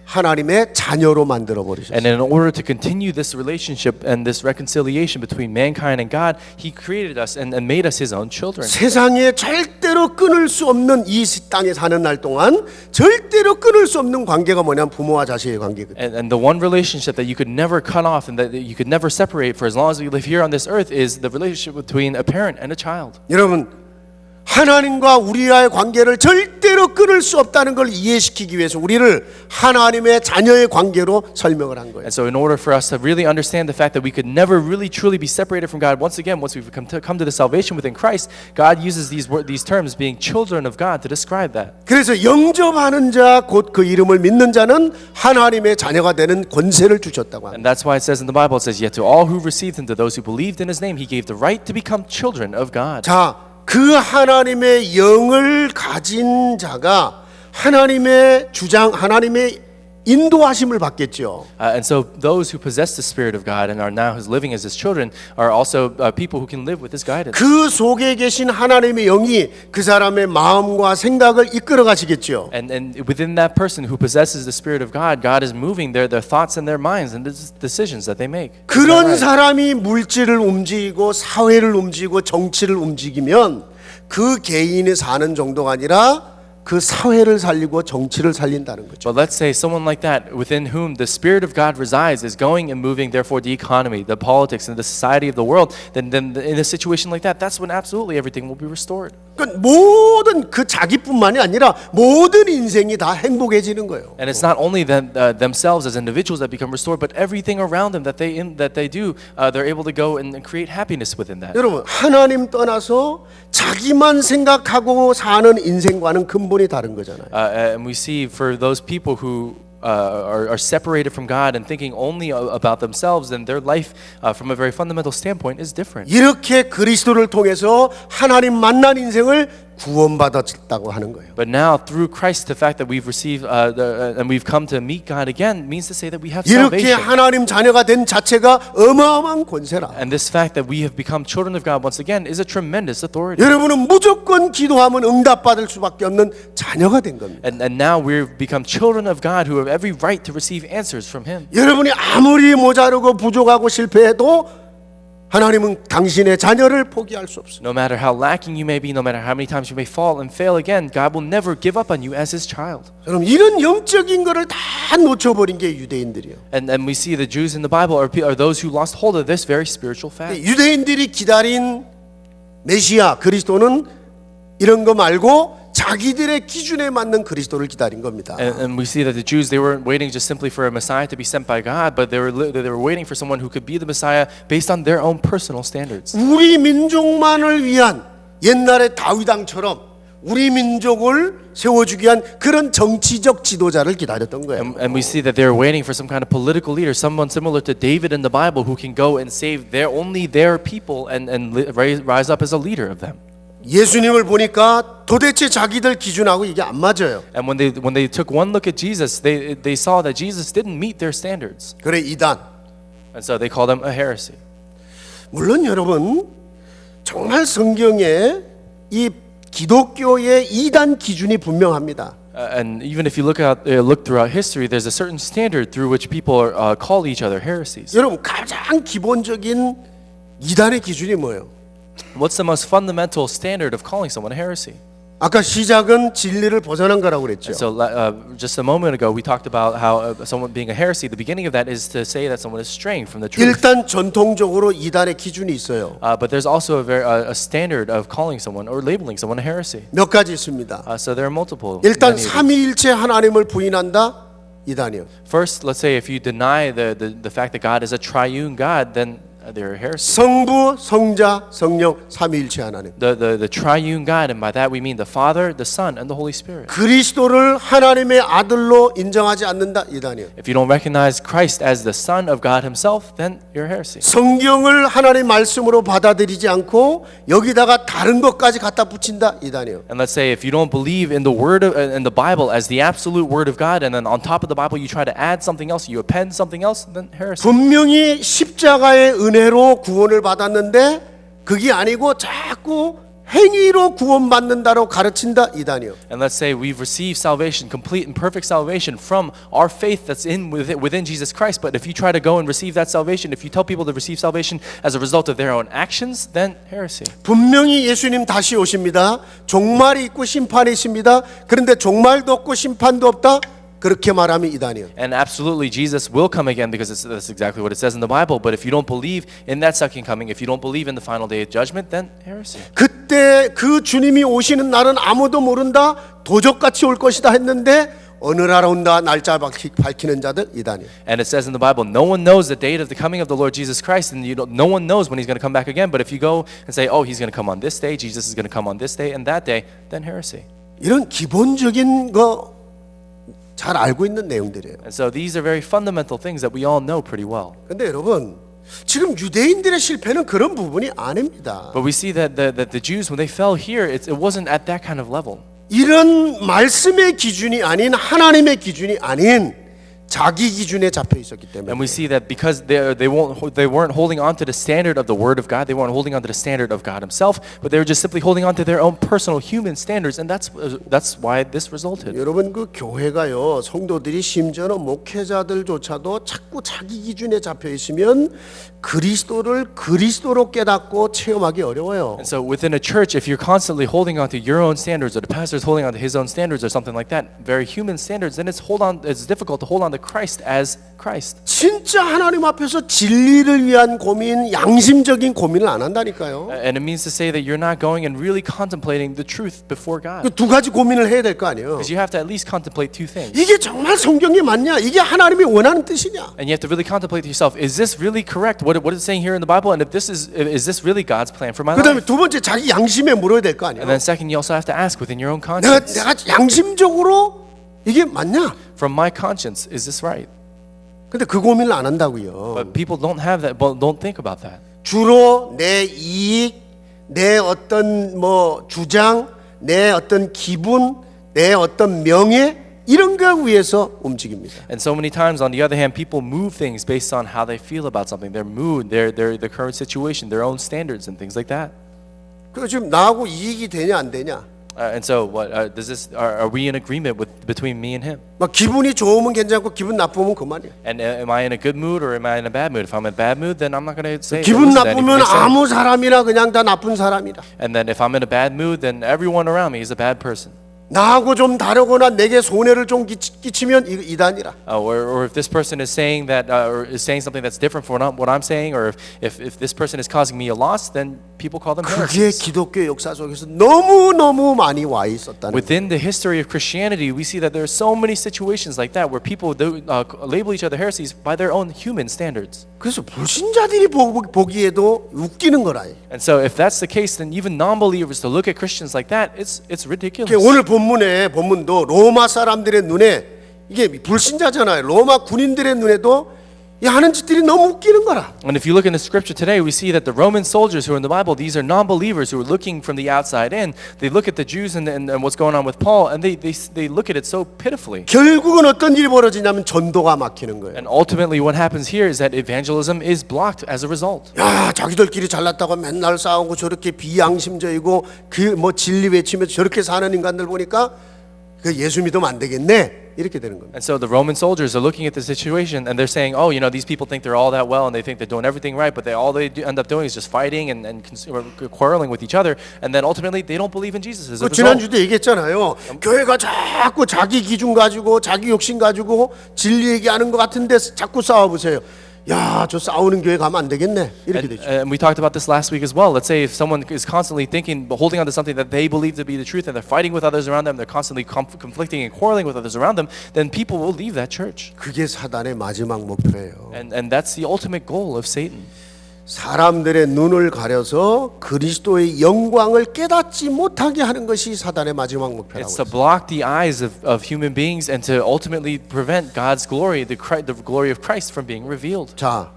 하나님의 자녀로 만들어 버리셨어요. And in order to continue this relationship and this reconciliation between mankind and God, He created us and made us His own children. 세상에 절대로 끊을 수 없는 이 땅에 사는 날 동안 절대로 끊을 수 없는 관계가 뭐냐면 부모와 자식의 관계거든요. And the one relationship that you could never cut off and that you could never separate for as long as we live here on this earth is the relationship between a parent and a child. 여러분 하나님과 우리와의 관계를 절대로 끊을 수 없다는 걸 이해시키기 위해서 우리를 하나님의 자녀의 관계로 설명을 한 거예요. And so in order for us to really understand the fact that we could never really truly be separated from God, once again, once we've come to the salvation within Christ, God uses these terms, being children of God, to describe that. 그래서 영접하는 자 곧 그 이름을 믿는 자는 하나님의 자녀가 되는 권세를 주셨다고 합니다. And that's why it says in the Bible, it says, yet to all who received Him, to those who believed in His name, He gave the right to become children of God. 자, 그 하나님의 영을 가진 자가 하나님의 주장, 하나님의 인도하심을 받겠죠. And so those who possess the Spirit of God and are now living as His children are also people who can live with His guidance. 그 속에 계신 하나님의 영이 그 사람의 마음과 생각을 이끌어 가시겠죠. And within that person who possesses the Spirit of God, God is moving their thoughts and their minds and the decisions that they make. 그런 사람이 물질을 움직이고 사회를 움직이고 정치를 움직이면 그 개인이 사는 정도가 아니라 그 사회를 살리고 정치를 살린다는 거죠. But let's say someone like that, within whom the Spirit of God resides, is going and moving, therefore, the economy, the politics, and the society of the world. Then in a situation like that, that's when absolutely everything will be restored. 그러니까 모든 그 자기뿐만이 아니라 모든 인생이 다 행복해지는 거예요. And it's not only themselves as individuals that become restored, but everything around them that they do, they're able to go and create happiness within that. 여러분 하나님 떠나서 자기만 생각하고 사는 인생과는 근본이 다른 거잖아요. And we see for those people who are separated from God and thinking only about themselves, then their life, from a very fundamental standpoint, is different. 이렇게 그리스도를 통해서 하나님 만난 인생을 구원받았다고 하는 거예요. But now, through Christ, the fact that we've received and we've come to meet God again means to say that we have 이렇게 salvation. 하나님 자녀가 된 자체가 어마어마한 권세라. And this fact that we have become children of God once again is a tremendous authority. 여러분은 무조건 기도하면 응답받을 수밖에 없는 자녀가 된 겁니다. And now we've become children of God who have every right to receive answers from Him. 여러분이 아무리 모자르고 부족하고 실패해도 하나님은 당신의 자녀를 포기할 수 없습니다. No matter how lacking you may be, no matter how many times you may fall and fail again, God will never give up on you as His child. 여러분 이런 영적인 거를 다 놓쳐버린 게 유대인들이요. And we see the Jews in the Bible are those who lost hold of this very spiritual fact. 유대인들이 기다린 메시아 그리스도는 이런 거 말고 자기들의 기준에 맞는 그리스도를 기다린 겁니다. And we see that the Jews, they weren't waiting just simply for a Messiah to be sent by God, but they were waiting for someone who could be the Messiah based on their own personal standards. 우리 민족만을 위한 옛날의 다윗왕처럼 우리 민족을 세워주기 위한 그런 정치적 지도자를 기다렸던 거예요. And we see that they're waiting for some kind of political leader, someone similar to David in the Bible who can go and save only their people and rise up as a leader of them. 예수님을 보니까 도대체 자기들 기준하고 이게 안 맞아요. And when they took one look at Jesus, they saw that Jesus didn't meet their standards. 그래 이단. And so they called him a heresy. 물론 여러분 정말 성경에 이 기독교의 이단 기준이 분명합니다. And even if you look throughout history, there's a certain standard through which people call each other heresies. 여러분 가장 기본적인 이단의 기준이 뭐예요? What's the most fundamental standard of calling someone a heresy? 아까 시작은 진리를 벗어난 거라고 그랬죠. So just a moment ago, we talked about how someone being a heresy. The beginning of that is to say that someone is straying from the truth. 일단 전통적으로 이단의 기준이 있어요. But there's also a standard of calling someone or labeling someone a heresy. 몇 가지 있습니다. So there are multiple. 일단 many of these. 삼위일체 하나님을 부인한다. 이단이요. First, let's say if you deny the fact that God is a triune God, then they're a heresy. 성부, 성자, 성령 삼위일체 하나님. The triune God, and by that we mean the Father, the Son, and the Holy Spirit. 그리스도를 하나님의 아들로 인정하지 않는다. 이단이요. If you don't recognize Christ as the Son of God Himself, then you're a heresy. 성경을 하나님의 말씀으로 받아들이지 않고 여기다가 다른 것까지 갖다 붙인다. 이단이요. And let's say if you don't believe in the word in the Bible as the absolute word of God, and then on top of the Bible you try to add something else, you append something else, then heresy. 분명히 십자가의 은혜로 구원을 받았는데 그게 아니고 자꾸 행위로 구원받는다로 가르친다. 이단이요. And let's say we've received salvation, complete and perfect salvation from our faith that's within Jesus Christ. But if you try to go and receive that salvation, if you tell people to receive salvation as a result of their own actions, then heresy. 분명히 예수님 다시 오십니다. 종말이 있고 심판이 있습니다. 그런데 종말도 없고 심판도 없다. 그렇게 말하면 이단이요. And absolutely, Jesus will come again because that's exactly what it says in the Bible. But if you don't believe in that second coming, if you don't believe in the final day of judgment, then heresy. 그때 그 주님이 오시는 날은 아무도 모른다. 도적같이 올 것이다 했는데 어느 날 온다 날짜 밝히는 자들 이단이요. And it says in the Bible, no one knows the date of the coming of the Lord Jesus Christ, and no one knows when He's going to come back again. But if you go and say, oh, He's going to come on this day, Jesus is going to come on this day and that day, then heresy. 이런 기본적인 거 잘 알고 있는 내용들이에요. And so these are very fundamental things that we all know pretty well. 근데 여러분 지금 유대인들의 실패는 그런 부분이 아닙니다. But we see that the Jews, when they fell here, it wasn't at that kind of level. 이런 말씀의 기준이 아닌 하나님의 기준이 아닌 자기 기준에 잡혀 있었기 And 때문에. we see that because they weren't holding on to the standard of the Word of God, they weren't holding on to the standard of God Himself, but they were just simply holding on to their own personal human standards, and that's why this resulted. 여러분 그 교회가요 성도들이 심지어는 목회자들조차도 자꾸 자기 기준에 잡혀 있으면 그리스도를 그리스도로 깨닫고 체험하기 어려워요. And so within a church, if you're constantly holding on to your own standards, or the pastor's holding on to his own standards, or something like that, very human standards, then it's difficult to hold on to Christ as Christ. 진짜 하나님 앞에서 진리를 위한 고민, 양심적인 고민을 안 한다니까요. And it means to say that you're not going and really contemplating the truth before God. 그 두 가지 고민을 해야 될 거 아니에요. Because you have to at least contemplate two things. 이게 정말 성경에 맞냐? 이게 하나님이 원하는 뜻이냐? And you have to really contemplate to yourself, is this really correct? What it's saying here in the Bible? And if this is this really God's plan for my 그다음에 life? 두 번째 자기 양심에 물어야 될 거 아니에요. And then second, you also have to ask within your own 내가 conscience. 양심적으로 이게 맞냐? From my conscience, is this right? 근데 그 고민을 안 한다고요. But people don't have that, don't think about that. 주로 내 이익, 내 어떤 뭐 주장, 내 어떤 기분, 내 어떤 명예 이런 거 위해서 움직입니다. And so many times, on the other hand, people move things based on how they feel about something, their mood, their current situation, their own standards, and things like that. 그 지금 나하고 이익이 되냐 안 되냐? And so, does this? Are we in agreement between me and him? 막 기분이 좋으면 괜찮고 기분 나쁘면 그만이야. And am I in a good mood or am I in a bad mood? If I'm in a bad mood, then I'm not going to say. 기분 listen to anything 나쁘면 they say. 아무 사람이나 그냥 다 나쁜 사람이다. And then if I'm in a bad mood, then everyone around me is a bad person. 나하고 좀 다르거나 내게 손해를 좀 끼치면 이단이라. Or if this person is saying that, or is saying something that's different from what I'm saying, or if this person is causing me a loss, then people call them 그게 heretics. 기독교 역사 속에서 너무 많이 와 있었다는. Within the history of Christianity, we see that there are so many situations like that where people label each other heresies by their own human standards. 그래서 불신자들이 보기에도 웃기는 거라. And so, if that's the case, then even non-believers to look at Christians like that, it's ridiculous. 오늘 본문도 로마 사람들의 눈에 이게 불신자잖아요. 로마 군인들의 눈에도 이 하는 짓들이 너무 웃기는 거라. And if you look in the scripture today, we see that the Roman soldiers who are in the Bible, these are non-believers who are looking from the outside in. They look at the Jews and what's going on with Paul, and they look at it so pitifully. 결국은 어떤 일이 벌어지냐면 전도가 막히는 거예요. And ultimately, what happens here is that evangelism is blocked as a result. 야, 자기들끼리 잘났다고 맨날 싸우고 저렇게 비양심적이고 그 뭐 진리 외치면서 저렇게 사는 인간들 보니까 그 예수 믿으면 안 되겠네. 이렇게 되는 겁니다. And so the Roman soldiers are looking at the situation and they're saying, oh, these people think they're all that well and they think they're doing everything right, but all they end up doing is just fighting and quarreling with each other, and then ultimately they don't believe in Jesus as a 그 result. 지난주도 얘기했잖아요. 교회가 자꾸 자기 기준 가지고 자기 욕심 가지고 진리 얘기하는 것 같은데 자꾸 싸워보세요. 야, 저 싸우는 교회 가면 안 되겠네. 이렇게 되죠. And we talked about this last week as well. Let's say if someone is constantly thinking, holding on to something that they believe to be the truth, and they're fighting with others around them, they're constantly conflicting and quarreling with others around them, then people will leave that church. 그게 사단의 마지막 목표예요. And that's the ultimate goal of Satan. 사람들의 눈을 가려서 그리스도의 영광을 깨닫지 못하게 하는 것이 사단의 마지막 목표라고. It's to block the eyes of human beings and to ultimately prevent God's glory, the glory of Christ, from being revealed. 자,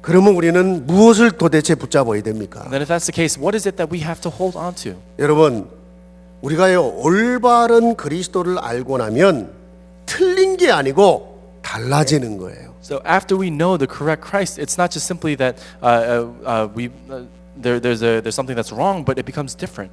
그러면 우리는 무엇을 도대체 붙잡아야 됩니까? And then if that's the case, what is it that we have to hold on to? 여러분, 우리가요 올바른 그리스도를 알고 나면 틀린 게 아니고 달라지는 거예요. So after we know the correct Christ, it's not just simply that there's something that's wrong, but it becomes different.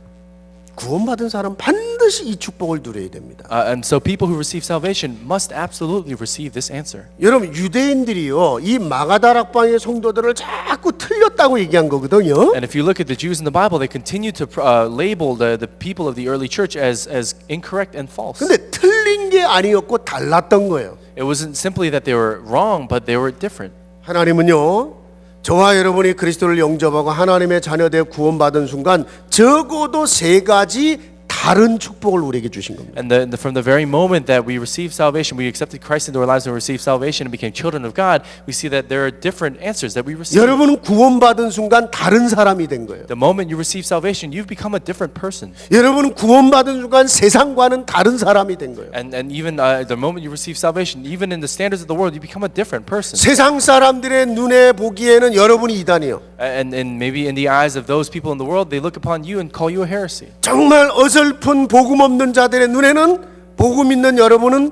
구원받은 사람 반드시 이 축복을 누려야 됩니다. And so people who receive salvation must absolutely receive this answer. 여러분 유대인들이요 이 마가다락방의 성도들을 자꾸 틀렸다고 얘기한 거거든요. And if you look at the Jews in the Bible, they continue to label the people of the early church as incorrect and false. 근데 틀린 게 아니었고 달랐던 거예요. It wasn't simply that they were wrong, but they were different. 하나님은요 저와 여러분이 그리스도를 영접하고 하나님의 자녀되어 구원받은 순간 적어도 세 가지 다른 축복을 우리에게 주신 겁니다. And from the very moment that we received salvation, we accepted Christ into our lives and received salvation and became children of God, we see that there are different answers that we receive. 여러분은 구원받은 순간 다른 사람이 된 거예요. The moment you receive salvation, you've become a different person. 여러분은 구원받은 순간 세상과는 다른 사람이 된 거예요. And even the moment you receive salvation, even in the standards of the world, you become a different person. 세상 사람들의 눈에 보기에는 여러분이 이단이요. And maybe in the eyes of those people in the world, they look upon you and call you a heresy. 정말 어설픈 복음 없는 자들의 눈에는 복음 있는 여러분은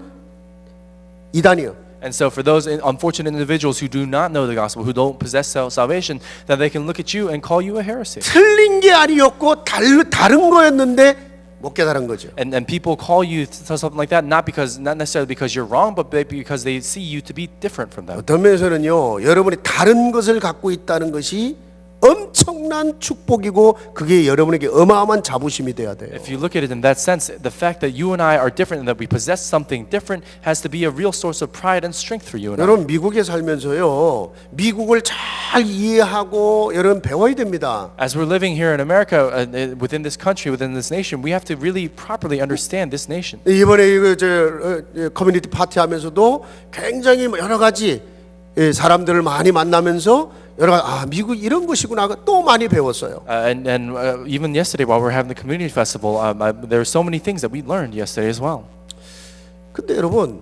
이단이요. And so for those unfortunate individuals who do not know the gospel, who don't possess salvation, that they can look at you and call you a heresy. 틀린 게 아니었고 다른 거였는데 못 깨달은 거죠. And people call you something like that not necessarily because you're wrong, but because they see you to be different from them. 어떤 면에서는요, 여러분이 다른 것을 갖고 있다는 것이 엄청난 축복이고 그게 여러분에게 어마어마한 자부심이 돼야 돼요. If you look at it in that sense, the fact that you and I are different and that we possess something different has to be a real source of pride and strength for you and I. 여러분 미국에 살면서요, 미국을 잘 이해하고 여러분 배워야 됩니다. As we're living here in America, within this country, within this nation, we have to really properly understand this nation. 이번에 이거 커뮤니티 파티 하면서도 굉장히 여러 가지 사람들을 많이 만나면서 여러 가지 미국 이런 것이구나 또 많이 배웠어요. And even yesterday, while we're having the community festival, there are so many things that we learned yesterday as well. 근데 여러분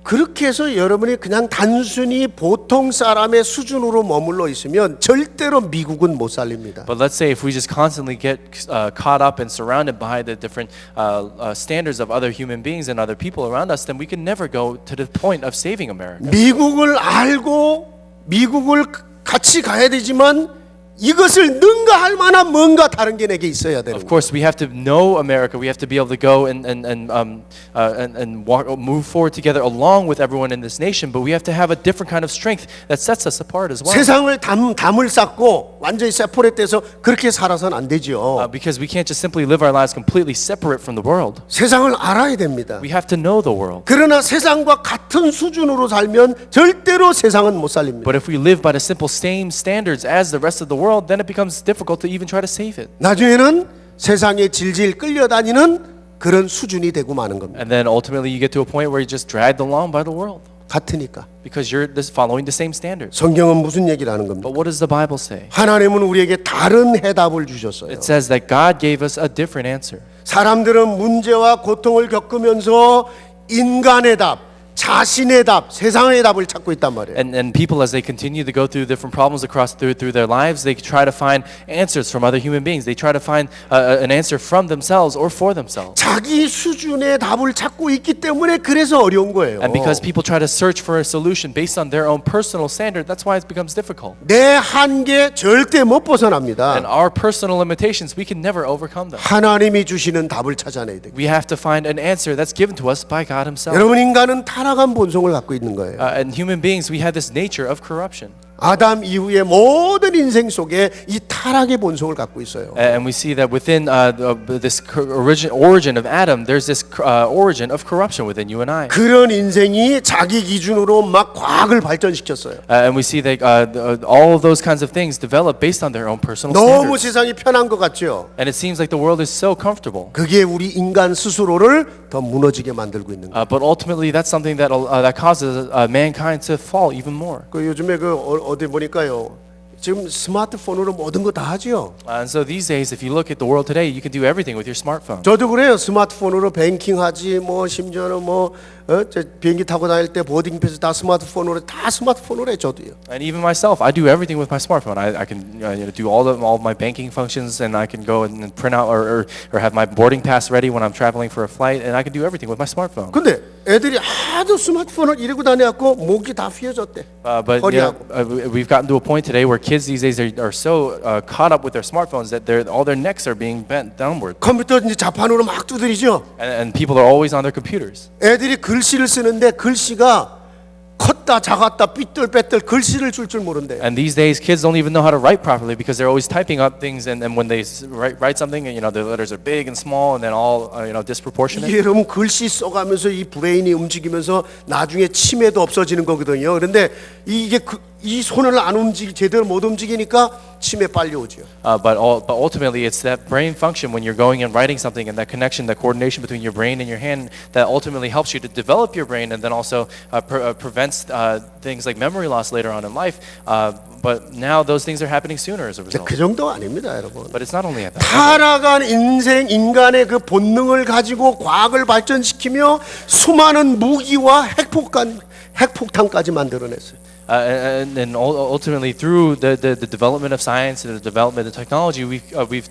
그렇게 해서 여러분이 그냥 단순히 보통 사람의 수준으로 머물러 있으면 절대로 미국은 못 살립니다. But let's say if we just constantly get caught up and surrounded by the different standards of other human beings and other people around us, then we can never go to the point of saving America. 미국을 알고 미국을 같이 가야 되지만 이것을 능가할 만한 뭔가 다른 게 내게 있어야 되는 Of 거예요. course, we have to know America. We have to be able to go and move forward together along with everyone in this nation. But we have to have a different kind of strength that sets us apart as well. 세상을 담을 쌓고 완전히 세퍼레트해서 그렇게 살아서는 안 되죠. Because we can't just simply live our lives completely separate from the world. 세상을 알아야 됩니다. We have to know the world. 그러나 세상과 같은 수준으로 살면 절대로 세상은 못 살립니다. But if we live by the simple same standards as the rest of the world, then it becomes difficult to even try to save it. 나중에는 세상에 질질 끌려다니는 그런 수준이 되고 마는 겁니다. And then ultimately you get to a point where you're just dragged along by the world 같으니까. because you're just following the same standards. 성경은 무슨 얘기를 하는 겁니까? But what does the Bible say? 하나님은 우리에게 다른 해답을 주셨어요. It says that God gave us a different answer. 사람들은 문제와 고통을 겪으면서 인간의 답, 자신의 답, 세상의 답을 찾고 있단 말이에요. And people, as they continue to go through different problems through their lives, they try to find answers from other human beings. They try to find an answer from themselves or for themselves. 자기 수준의 답을 찾고 있기 때문에 그래서 어려운 거예요. And because people try to search for a solution based on their own personal standard, that's why it becomes difficult. 내 한계 절대 못 벗어납니다. And our personal limitations, we can never overcome them. 하나님이 주시는 답을 찾아내야 돼요. We have to find an answer that's given to us by God Himself. 여러분 인간은 타락한 본성을 갖고 있는 거예요. And human beings, we have this nature of corruption. 아담 이후의 모든 인생 속에 이 타락의 본성을 갖고 있어요. And we see that within this origin of Adam, there's this origin of corruption within you and I. 그런 인생이 자기 기준으로 막 과학을 발전시켰어요. And we see that all of those kinds of things develop based on their own personal 너무 standards. 세상이 편한 것 같죠. And it seems like the world is so comfortable. 그게 우리 인간 스스로를 더 무너지게 만들고 있는 거예요. But ultimately, that's something that causes mankind to fall even more. 그 요즘에 어디 보니까요. 지금 스마트폰으로 모든 거 다 하죠. And so these days, if you look at the world today, you can do everything with your smartphone. 저도 그래요. 스마트폰으로 뱅킹하지 뭐 심지어는 비행기 타고 다닐 때 보딩 패스 다 스마트폰으로 해 저도요. And even myself, I do everything with my smartphone. I can do all of my banking functions, and I can go and print out or have my boarding pass ready when I'm traveling for a flight, and I can do everything with my smartphone. 근데 애들이 하도 스마트폰을 이러고 다녀갖고 목이 다 휘어졌대. But we've gotten to a point today where kids these days are so caught up with their smartphones that all their necks are being bent downward. 컴퓨터 이제 자판으로 막 두드리죠. And people are always on their computers. 애들이 글씨를 쓰는데 글씨가 컸다 작았다 삐뚤빼뚤 글씨를 줄 모른대요. And these days, kids don't even know how to write properly because they're always typing up things, and when they write something, the letters are big and small, and then all disproportionate. 이게 여러분 글씨 써가면서 이 브레인이 움직이면서 나중에 치매도 없어지는 거거든요. 그런데 이게 이 손을 제대로 못 움직이니까 치매 빨리 오죠. But ultimately, it's that brain function when you're going and writing something, and that connection, that coordination between your brain and your hand, that ultimately helps you to develop your brain, and then also prevents things like memory loss later on in life. But now those things are happening sooner as a result. 그 정도 아닙니다, 여러분. But it's not only at that. 타락한 인간의 그 본능을 가지고 과학을 발전시키며 수많은 무기와 핵폭탄까지 만들어냈어요. And ultimately, through the development of science and the development of technology, we've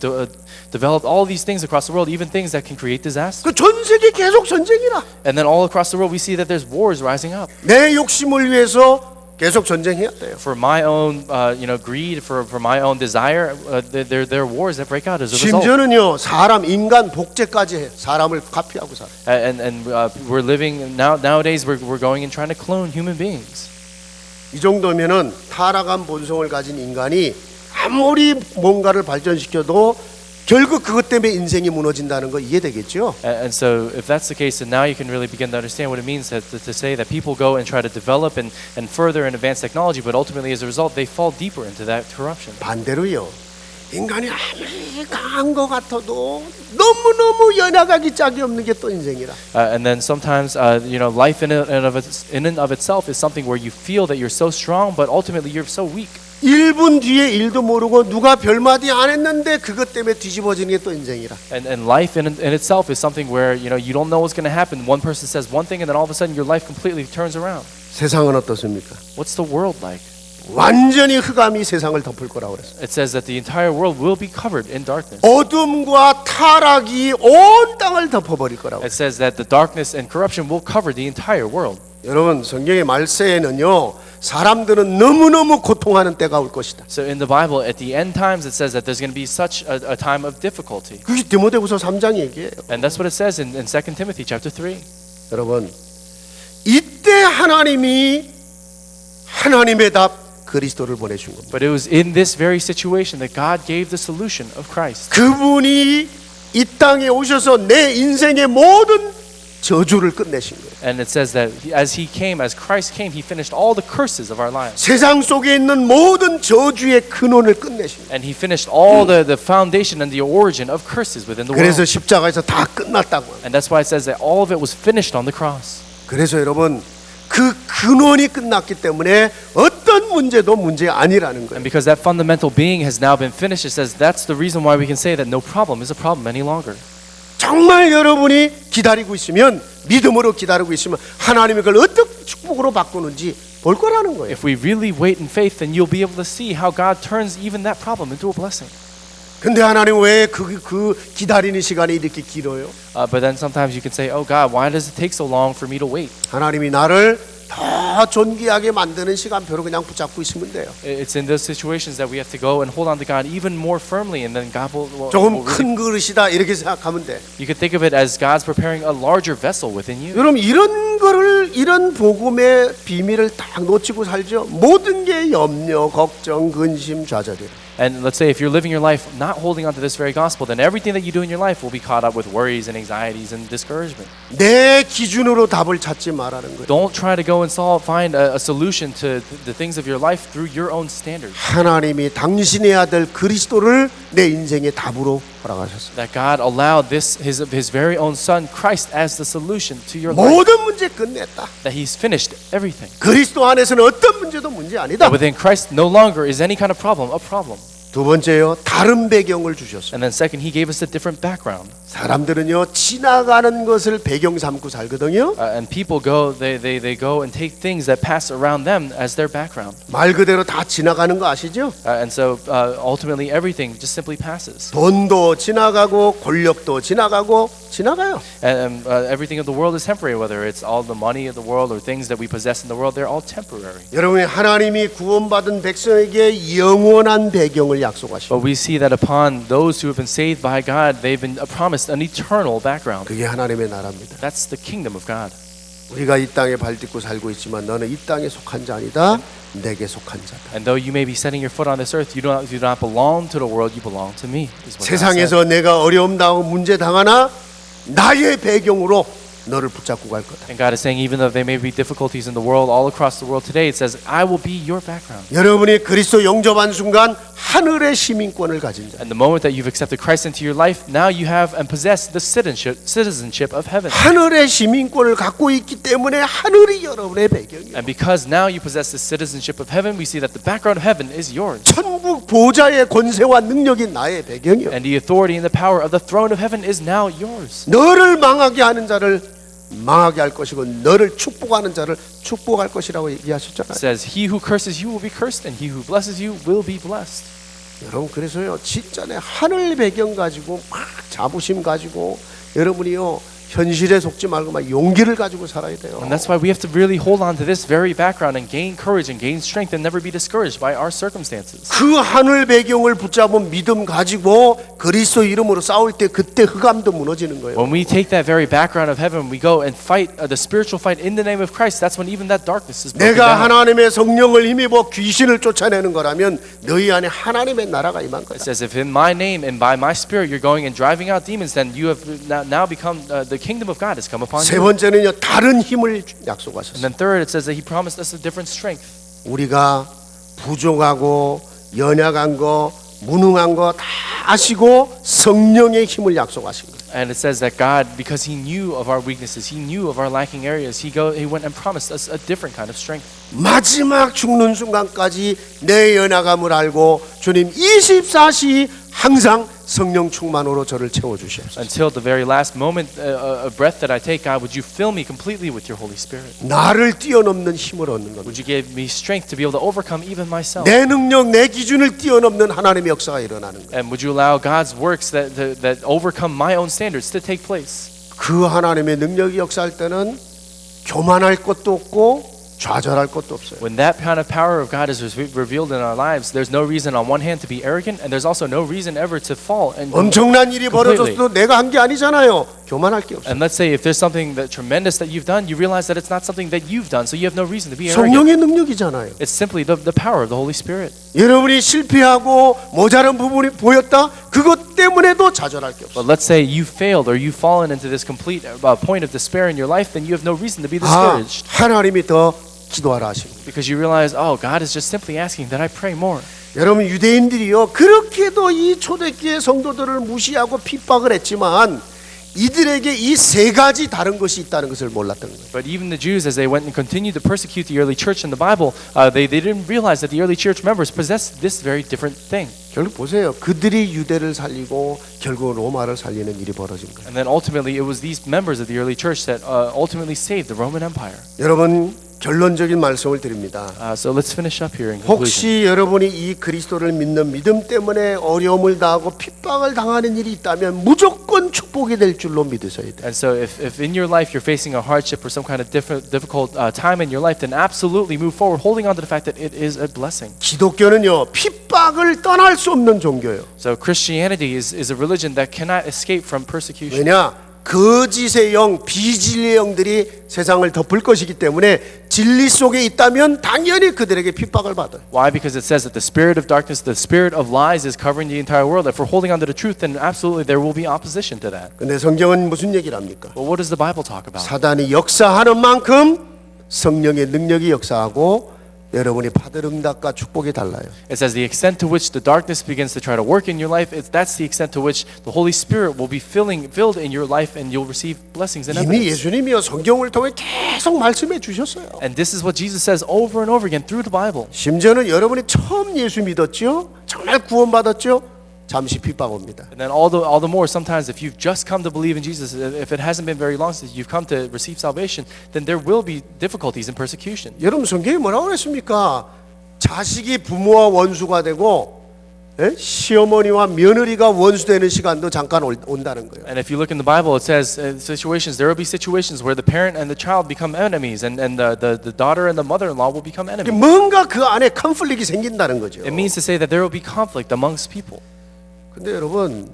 developed all these things across the world, even things that can create disaster. 그 전 세계 계속 전쟁이라. And then all across the world, we see that there's wars rising up. 내 욕심을 위해서 계속 전쟁해야 돼요. For my own, greed, for my own desire, there are wars that break out as a result. 심지어는요, 사람 인간 복제까지 해. 사람을 카피하고 살아. And we're living nowadays. We're going and trying to clone human beings. 이 정도면은 타락한 본성을 가진 인간이 아무리 뭔가를 발전시켜도 결국 그것 때문에 인생이 무너진다는 거 이해되겠죠? And so, if that's the case, then now you can really begin to understand what it means to say that people go and try to develop and further and advance technology, but ultimately, as a result, they fall deeper into that corruption. 반대로요. 인간이 아무리 강한 것 같아도 너무너무 연약하기 짝이 없는 게 또 인생이라. And then sometimes, life in and of itself is something where you feel that you're so strong, but ultimately you're so weak. 1분 뒤에 일도 모르고 누가 별마디 안 했는데 그것 때문에 뒤집어지는 게 또 인생이라. And life in itself is something where you don't know what's going to happen. One person says one thing, and then all of a sudden your life completely turns around. 세상은 어떻습니까? What's the world like? 완전히 흑암이 세상을 덮을 거라고 그랬어요. It says that the entire world will be covered in darkness. 어둠과 타락이 온 땅을 덮어버릴 거라고. It says that the darkness and corruption will cover the entire world. 여러분 성경의 말세에는요 사람들은 너무너무 고통하는 때가 올 것이다. So in the Bible, at the end times, it says that there's going to be such a time of difficulty. 그게 디모데후서 3장 얘기예요. And that's what it says in 2 Timothy chapter 3. 여러분 이때 하나님이 하나님의 답 그리스도를 보내준 겁니다. But it was in this very situation that God gave the solution of Christ. 그분이 이 땅에 오셔서 내 인생의 모든 저주를 끝내신 거예요. And it says that as Christ came, he finished all the curses of our lives. 세상 속에 있는 모든 저주의 근원을 끝내신 거예요. And he finished all the foundation and the origin of curses within the 그래서 world. 십자가에서 다 끝났다고. And that's why it says that all of it was finished on the cross. 그래서 여러분 그 근원이 끝났기 때문에 어떤 문제도 문제 아니라는 거예요. And because that fundamental being has now been finished, it says that's the reason why we can say that no problem is a problem any longer. 정말 여러분이 기다리고 있으면 믿음으로 기다리고 있으면 하나님이 그걸 어떻게 축복으로 바꾸는지 볼 거라는 거예요. If we really wait in faith, then you'll be able to see how God turns even that problem into a blessing. 근데 하나님 왜 그 기다리는 시간이 이렇게 길어요? But then sometimes you can say, "Oh God, why does it take so long for me to wait?" 하나님이 나를 더 존귀하게 만드는 시간표를 그냥 붙잡고 있으면 돼요. It's in those situations that we have to go and hold on to God even more firmly, and then God will 조금 really, 큰 그릇이다 이렇게 생각하면 돼. you could think of it as God's preparing a larger vessel within you. 여러분 이런 복음의 비밀을 딱 놓치고 살죠. 모든 게 염려, 걱정, 근심, 좌절이에요. And let's say if you're living your life not holding on to this very gospel, then everything that you do in your life will be caught up with worries and anxieties and discouragement. 내 기준으로 답을 찾지 말라는 거예요. Don't try to go and find a solution to the things of your life through your own standards. 하나님이 당신의 아들 그리스도를 내 인생의 답으로 허락하셨어요. That God allowed his very own son Christ as the solution to your life. 모든 문제 끝냈다. That he's finished everything. 그리스도 안에서는 어떤 문제도 문제 아니다. That within Christ no longer is any kind of problem a problem. 두 번째요, 다른 배경을 주셨어요. And then second, he gave us a different background. 사람들은요 지나가는 것을 배경 삼고 살거든요. And people they go and take things that pass around them as their background. 말 그대로 다 지나가는 거 아시죠? And so ultimately everything just simply passes. 돈도 지나가고 권력도 지나가고 지나가요. And everything of the world is temporary, whether it's all the money of the world or things that we possess in the world, they're all temporary. 여러분이 하나님이 구원받은 백성에게 영원한 배경을 약속하시고 But we see that upon those who have been saved by God, they've been promised an eternal background. 그게 하나님의 나라입니다. That's the kingdom of God. 우리가 이 땅에 발딛고 살고 있지만 너는 이 땅에 속한 자 아니다. 내게 속한 자다. And though you may be setting your foot on this earth, you do not belong to the world, you belong to me. is what God said. 세상에서 내가 어려움 당하고 문제 당하나 나의 배경으로 너를 붙잡고 갈 거다. And God is saying, even though there may be difficulties in the world, all across the world today, it says, I will be your background. 여러분이 그리스도 영접한 순간 하늘의 시민권을 가진 자. And the moment that you've accepted Christ into your life, now you have and possess the citizenship of heaven. 하늘의 시민권을 갖고 있기 때문에 하늘이 여러분의 배경이에요. And because now you possess the citizenship of heaven, we see that the background of heaven is yours. 천국 보좌의 권세와 능력이 나의 배경이요. And the authority and the power of the throne of heaven is now yours. 너를 망하게 하는 자를 망하게 할 것이고 너를 축복하는 자를 축복할 것이라고 얘기하셨잖아요. It says, "He who curses you will be cursed, and he who blesses you will be blessed." 여러분 그래서요 진짜 내 하늘 배경 가지고 막 자부심 가지고 여러분이요 현실에 속지 말고 막 용기를 가지고 살아야 돼요. And that's why we have to really hold on to this very background and gain courage and gain strength and never be discouraged by our circumstances. 그 하늘 배경을 붙잡은 믿음 가지고 그리스도 이름으로 싸울 때 그때 흑암도 무너지는 거예요. When we take that very background of heaven, we go and fight the spiritual fight in the name of Christ. That's when even that darkness is broken 내가 down. 하나님의 성령을 힘입어 귀신을 쫓아내는 거라면 너희 안에 하나님의 나라가 임한 It 거다. says, if in my name and by my spirit you're going and driving out demons, then you have now become the kingdom of God has come upon 세 you. 번째는요 다른 힘을 And 약속하셨어요. then third, it says that He promised us a different strength. 우리가 부족하고 연약한 거 무능한 거 다 아시고 성령의 힘을 약속하신 거예요. And it says that God, because He knew of our weaknesses, He knew of our lacking areas, He went and promised us a different kind of strength. 마지막 죽는 순간까지 내 연약함을 알고 주님 24시 항상 성령 충만으로 저를 채워주시옵소서. Until the very last moment of breath that I take, God, would you fill me completely with your Holy Spirit? 나를 뛰어넘는 힘을 얻는 겁니다. Would you give me strength to be able to overcome even myself? 내 능력, 내 기준을 뛰어넘는 하나님의 역사가 일어나는 거예요. And would you allow God's works that overcome my own standards to take place? 그 하나님의 능력이 역사할 때는 교만할 것도 없고 좌절할 것도 없어요. When that kind of power of God is revealed in our lives, there's no reason on one hand to be arrogant, and there's also no reason ever to fall. And 엄청난 일이 completely. 벌어졌어도 내가 한 게 아니잖아요. 교만할 게 없어요. And let's say if there's something that tremendous that you've done, you realize that it's not something that you've done, so you have no reason to be arrogant. 성령의 능력이잖아요. It's simply the power of the Holy Spirit. 여러분이 실패하고 모자란 부분이 보였다. 그것 때문에도 좌절할 게 없어요. But let's say you failed or you've fallen into this complete point of despair in your life, then you have no reason to be 아, discouraged. 하나님이 더 기도하라 하시고. Because you realize, oh, God is just simply asking that I pray more. 여러분 유대인들이요 그렇게도 이 초대교회 성도들을 무시하고 핍박을 했지만 이들에게 이 세 가지 다른 것이 있다는 것을 몰랐던 거예요. But even the Jews, as they went and continued to persecute the early church in the Bible, they didn't realize that the early church members possessed this very different thing. 결국 보세요. 그들이 유대를 살리고 결국 로마를 살리는 일이 벌어진 거예요. And then ultimately, it was these members of the early church that ultimately saved the Roman Empire. 여러분 결론적인 말씀을 드립니다. So let's finish up here in conclusion. 혹시 여러분이 이 그리스도를 믿는 믿음 때문에 어려움을 당하고 핍박을 당하는 일이 있다면 무조건 축복이 될 줄로 믿으셔야 돼요. And so if in your life you're facing a hardship or some kind of difficult time in your life, then absolutely move forward, holding on to the fact that it is a blessing. 기독교는요 핍박을 떠날 수 없는 종교예요. So Christianity is a religion that cannot escape from persecution. 왜냐? 거짓의 영, 비진리의 영들이 세상을 덮을 것이기 때문에 진리 속에 있다면 당연히 그들에게 핍박을 받아요. Why? Because it says that the spirit of darkness, the spirit of lies is covering the entire world. If we're holding on to the truth, then absolutely there will be opposition to that. 근데 성경은 무슨 얘기를 합니까? But what does the Bible talk about? 사단이 역사하는 만큼 성령의 능력이 역사하고 여러분이 받을 응답과 축복이 달라요. It says the extent to which the darkness begins to try to work in your life, that's the extent to which the Holy Spirit will be filled in your life and you'll receive blessings and 이미 evidence. 예수님이요 성경을 통해 계속 말씀해 주셨어요. And this is what Jesus says over and over again through the Bible. 심지어는 여러분이 처음 예수 믿었죠? 정말 구원받았죠? 잠시 핍박 옵니다. And then all the more sometimes if you've just come to believe in Jesus, if it hasn't been very long since you've come to receive salvation, then there will be difficulties and persecution. 여러분 성경이 뭐라고 그랬습니까? 자식이 부모와 원수가 되고 시어머니와 며느리가 원수되는 시간도 잠깐 온다는 거예요. And if you look in the Bible, it says there will be situations where the parent and the child become enemies, and the daughter and the mother-in-law will become enemies. 뭔가 그 안에 컨플릭이 생긴다는 거죠. It means to say that there will be conflict amongst people. 근데 여러분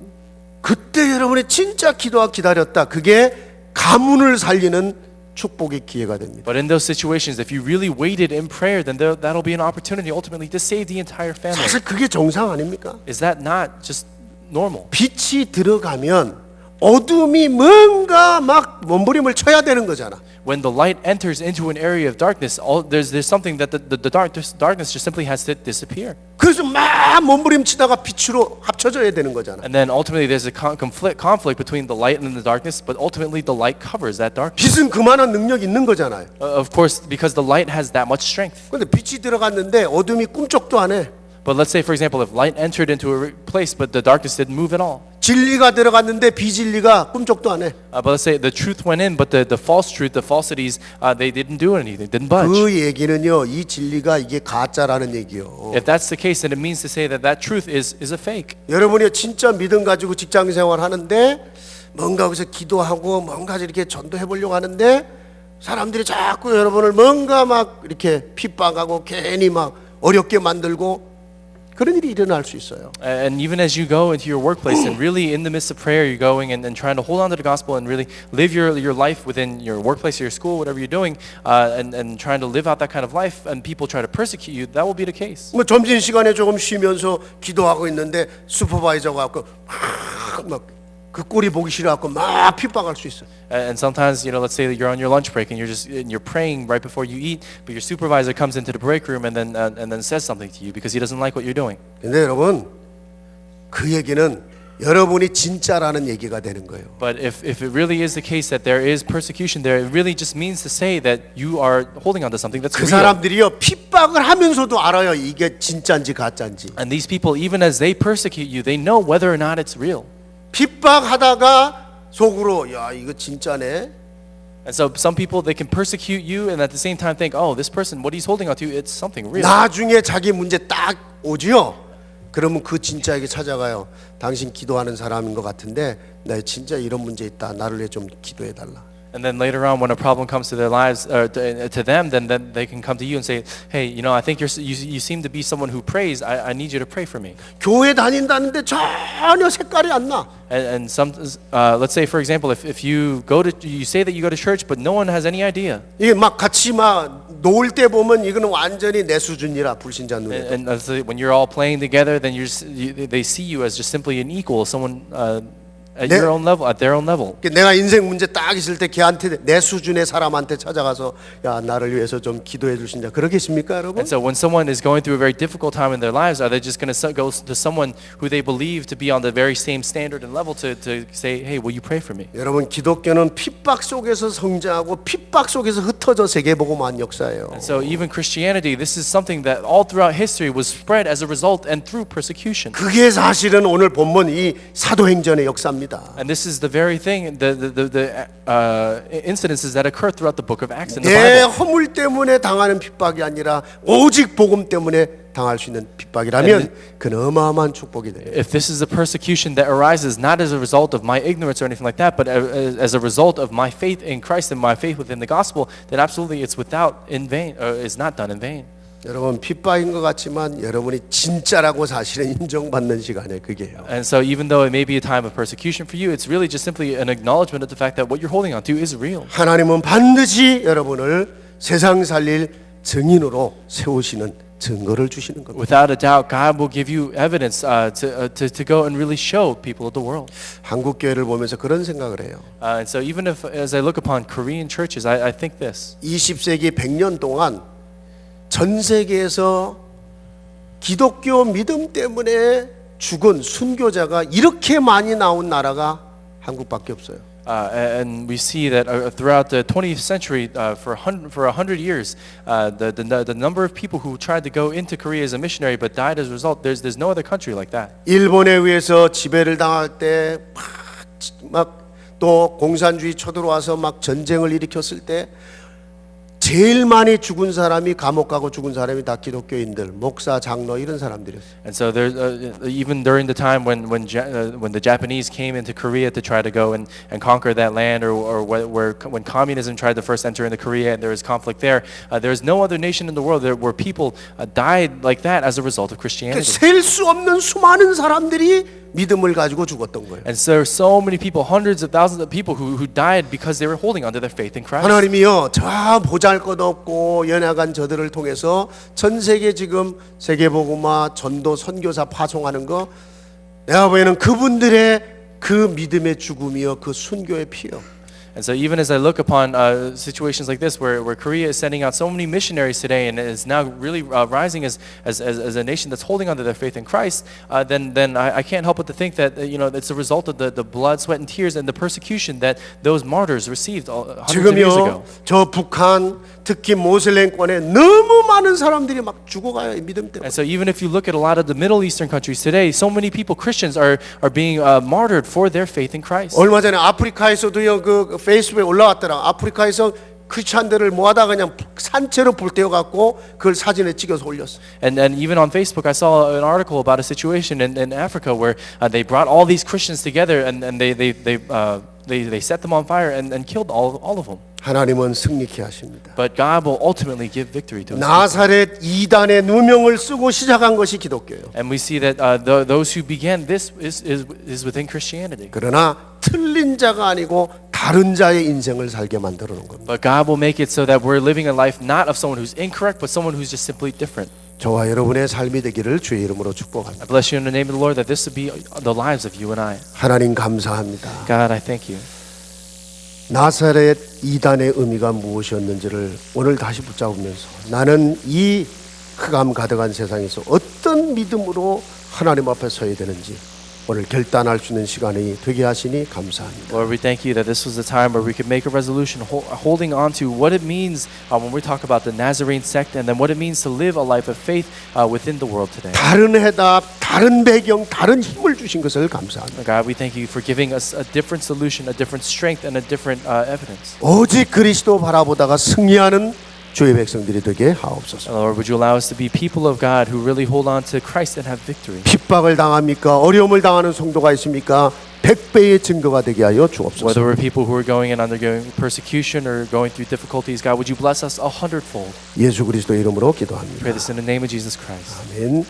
그때 여러분이 진짜 기도와 기다렸다. 그게 가문을 살리는 축복의 기회가 됩니다. But in those situations, if you really waited in prayer, then that'll be an opportunity ultimately to save the entire family. 사실 그게 정상 아닙니까? Is that not just normal? 빛이 들어가면 어둠이 뭔가 막 몸부림을 쳐야 되는 거잖아. When the light enters into an area of darkness, there's something that the darkness just simply has to disappear. 그래서 막 몸부림치다가 빛으로 합쳐져야 되는 거잖아. And then ultimately there's a conflict between the light and the darkness, but ultimately the light covers that darkness. 빛은 그만한 능력이 있는 거잖아요. Of course, because the light has that much strength. 근데 빛이 들어갔는데 어둠이 꿈쩍도 안 해. But let's say, for example, if light entered into a place, but the darkness didn't move at all. 진리가 들어갔는데 비진리가 꿈쩍도 안 해. But let's say the truth went in, but the false truth, the falsities, they didn't do anything, didn't budge. 그 얘기는요, 이 진리가 이게 가짜라는 얘기요. If that's the case, then it means to say that that truth is a fake. 여러분이 진짜 믿음 가지고 직장 생활 하는데 뭔가 거기서 기도하고 뭔가 이렇게 전도해 보려고 하는데 사람들이 자꾸 여러분을 뭔가 막 이렇게 핍박하고 괜히 막 어렵게 만들고 그런 일이 일어날 수 있어요. And even as you go into your workplace and really in the midst of prayer, you're going and trying to hold on to the gospel and really live your life within your workplace or your school, whatever you're doing, and trying to live out that kind of life, and people try to persecute you, that will be the case. 뭐 점심 시간에 조금 쉬면서 기도하고 있는데 슈퍼바이저가 갖고 막 그 꼴이 보기 싫어갖고 막 핍박할 수 있어. And sometimes, let's say that you're on your lunch break and you're praying right before you eat, but your supervisor comes into the break room and then says something to you because he doesn't like what you're doing. 근데 여러분 그 얘기는 여러분이 진짜라는 얘기가 되는 거예요. But if it really is the case that there is persecution there, it really just means to say that you are holding on to something that's 그 real. 사람들이요 핍박을 하면서도 알아요 이게 진짜인지 가짜인지. And these people, even as they persecute you, they know whether or not it's real. 핍박하다가 속으로 야 이거 진짜네. And so some people, they can persecute you and at the same time think, oh, this person, what he's holding on to, it's something real. 나중에 자기 문제 딱 오지요. 그러면 그 진짜에게 찾아가요. 당신 기도하는 사람인 것 같은데 나 진짜 이런 문제 있다. 나를 위해 좀 기도해 달라. And then later on, when a problem comes to their lives, or to them, then they can come to you and say, hey, I think you seem to be someone who prays. I need you to pray for me. 교회 다닌다는데 전혀 색깔이 안 나. And some, let's say for example, if you say that you go to church, but no one has any idea. 이게 막 같이 막 놀 때 보면 이거는 완전히 내 수준이라 불신자 눈에. And so when you're all playing together, then they see you as just simply an equal, someone at your own level, at their own level. 내가 인생 문제 딱 있을 때 걔한테 내 수준의 사람한테 찾아가서 야 나를 위해서 좀 기도해 주신다. 그러겠습니까, 여러분? And so when someone is going through a very difficult time in their lives, are they just going to go to someone who they believe to be on the very same standard and level to say, hey, will you pray for me? 여러분 기독교는 핍박 속에서 성장하고 핍박 속에서 흩어져 세계복음화한 역사예요. And so even Christianity, this is something that all throughout history was spread as a result and through persecution. 그게 사실은 오늘 본문 이 사도행전의 역사입니다. And this is the very thing, the incidences that occur throughout the book of Acts in the 내 Bible. 허물 때문에 당하는 핍박이 아니라 오직 복음 때문에 당할 수 있는 핍박이라면 그는 어마어마한 축복이 돼요. If this is a persecution that arises not as a result of my ignorance or anything like that, but as a result of my faith in Christ and my faith within the gospel, then absolutely it's it's not done in vain. 여러분 핍박인 것 같지만 여러분이 진짜라고 사실은 인정받는 시간에 그게요. And so even though it may be a time of persecution for you, it's really just simply an acknowledgement of the fact that what you're holding on to is real. 하나님은 반드시 여러분을 세상 살릴 증인으로 세우시는 증거를 주시는 겁니다. Without a doubt, God will give you evidence to go and really show people of the world. 한국 교회를 보면서 그런 생각을 해요. And so even as I look upon Korean churches, I think this. 20세기 100년 동안 전 세계에서 기독교 믿음 때문에 죽은 순교자가 이렇게 많이 나온 나라가 한국밖에 없어요. And we see that throughout the 20th century, for 100 years, the number of people who tried to go into Korea as a missionary but died as a result, there's no other country like that. 일본에 의해서 지배를 당할 때 막 또 공산주의 쳐들어와서 막 전쟁을 일으켰을 때 제일 많이 죽은 사람이 감옥 가고 죽은 사람이 다 기독교인들, 목사, 장로 이런 사람들이었어요. And so there's even during the time when the Japanese came into Korea to try to go and conquer that land, or when communism tried to first enter into Korea and there was conflict there, there is no other nation in the world where people died like that as a result of Christianity. 셀 수 없는 수많은 사람들이 믿음을 가지고 죽었던 거예요. And so there are so many people, hundreds of thousands of people who died because they were holding onto their faith in Christ. 하나님이요, 저 보잘것없고 연약한 저들을 통해서 전 세계 지금 세계복음화 전도 선교사 파송하는 거 내가 보기에는 그분들의 그 믿음의 죽음이요, 그 순교의 피요. And so even as I look upon situations like this, where Korea is sending out so many missionaries today and is now really rising as a nation that's holding on to their faith in Christ, then I can't help but to think that it's a result of the blood, sweat, and tears and the persecution that those martyrs received hundreds of years ago. 지금요 저 북한 특히 모슬렘권에 너무 많은 사람들이 막 죽어가요 이 믿음 때문에. And so even if you look at a lot of the Middle Eastern countries today, so many people, Christians, are being martyred for their faith in Christ. 얼마 전에 아프리카에서도요 그 페이스북에 올라왔더라. 아프리카에서 크리스찬들을 모아다 그냥 산채로 불태워 갖고 그걸 사진에 찍어서 올렸어. And even on Facebook, I saw an article about a situation in Africa where they brought all these Christians together and they set them on fire and killed all of them. 하나님은 승리케 하십니다. But God will ultimately give victory to us. 나사렛 이단의 누명을 쓰고 시작한 것이 기독교예요. And we see that those who began this is within Christianity. 그러나 틀린 자가 아니고 다른 자의 인생을 살게 만들어 놓은 겁니다. But God will make it so that we're living a life not of someone who's incorrect, but someone who's just simply different. 저와 여러분의 삶이 되기를 주의 이름으로 축복합니다. I bless you in the name of the Lord that this will be the lives of you and I. 하나님 감사합니다. God, I thank you. 나사렛 이단의 의미가 무엇이었는지를 오늘 다시 붙잡으면서 나는 이 흑암 가득한 세상에서 어떤 믿음으로 하나님 앞에 서야 되는지 오늘 결단할 수 있는 시간이 되게 하시니 감사합니다. Lord, we thank you that this was a time where we could make a resolution holding on to what it means when we talk about the Nazarene sect and then what it means to live a life of faith within the world today. 다른 해답, 다른 배경, 다른 힘을 주신 것을 감사합니다. God, we thank you for giving us a different solution, a different strength, and a different evidence. 오직 그리스도 바라보다가 승리하는 주의 백성들이 되게 하옵소서. Lord, would you allow us to be people of God who really hold on to Christ and have victory? 핍박을 당합니까? 어려움을 당하는 성도가 있습니까? 100배의 증거가 되게 하여 주옵소서. Whether we're people who are going and undergoing persecution or going through difficulties, God, would you bless us 100-fold? 예수 그리스도 이름으로 기도합니다. Pray this in the name of Jesus Christ. 아멘.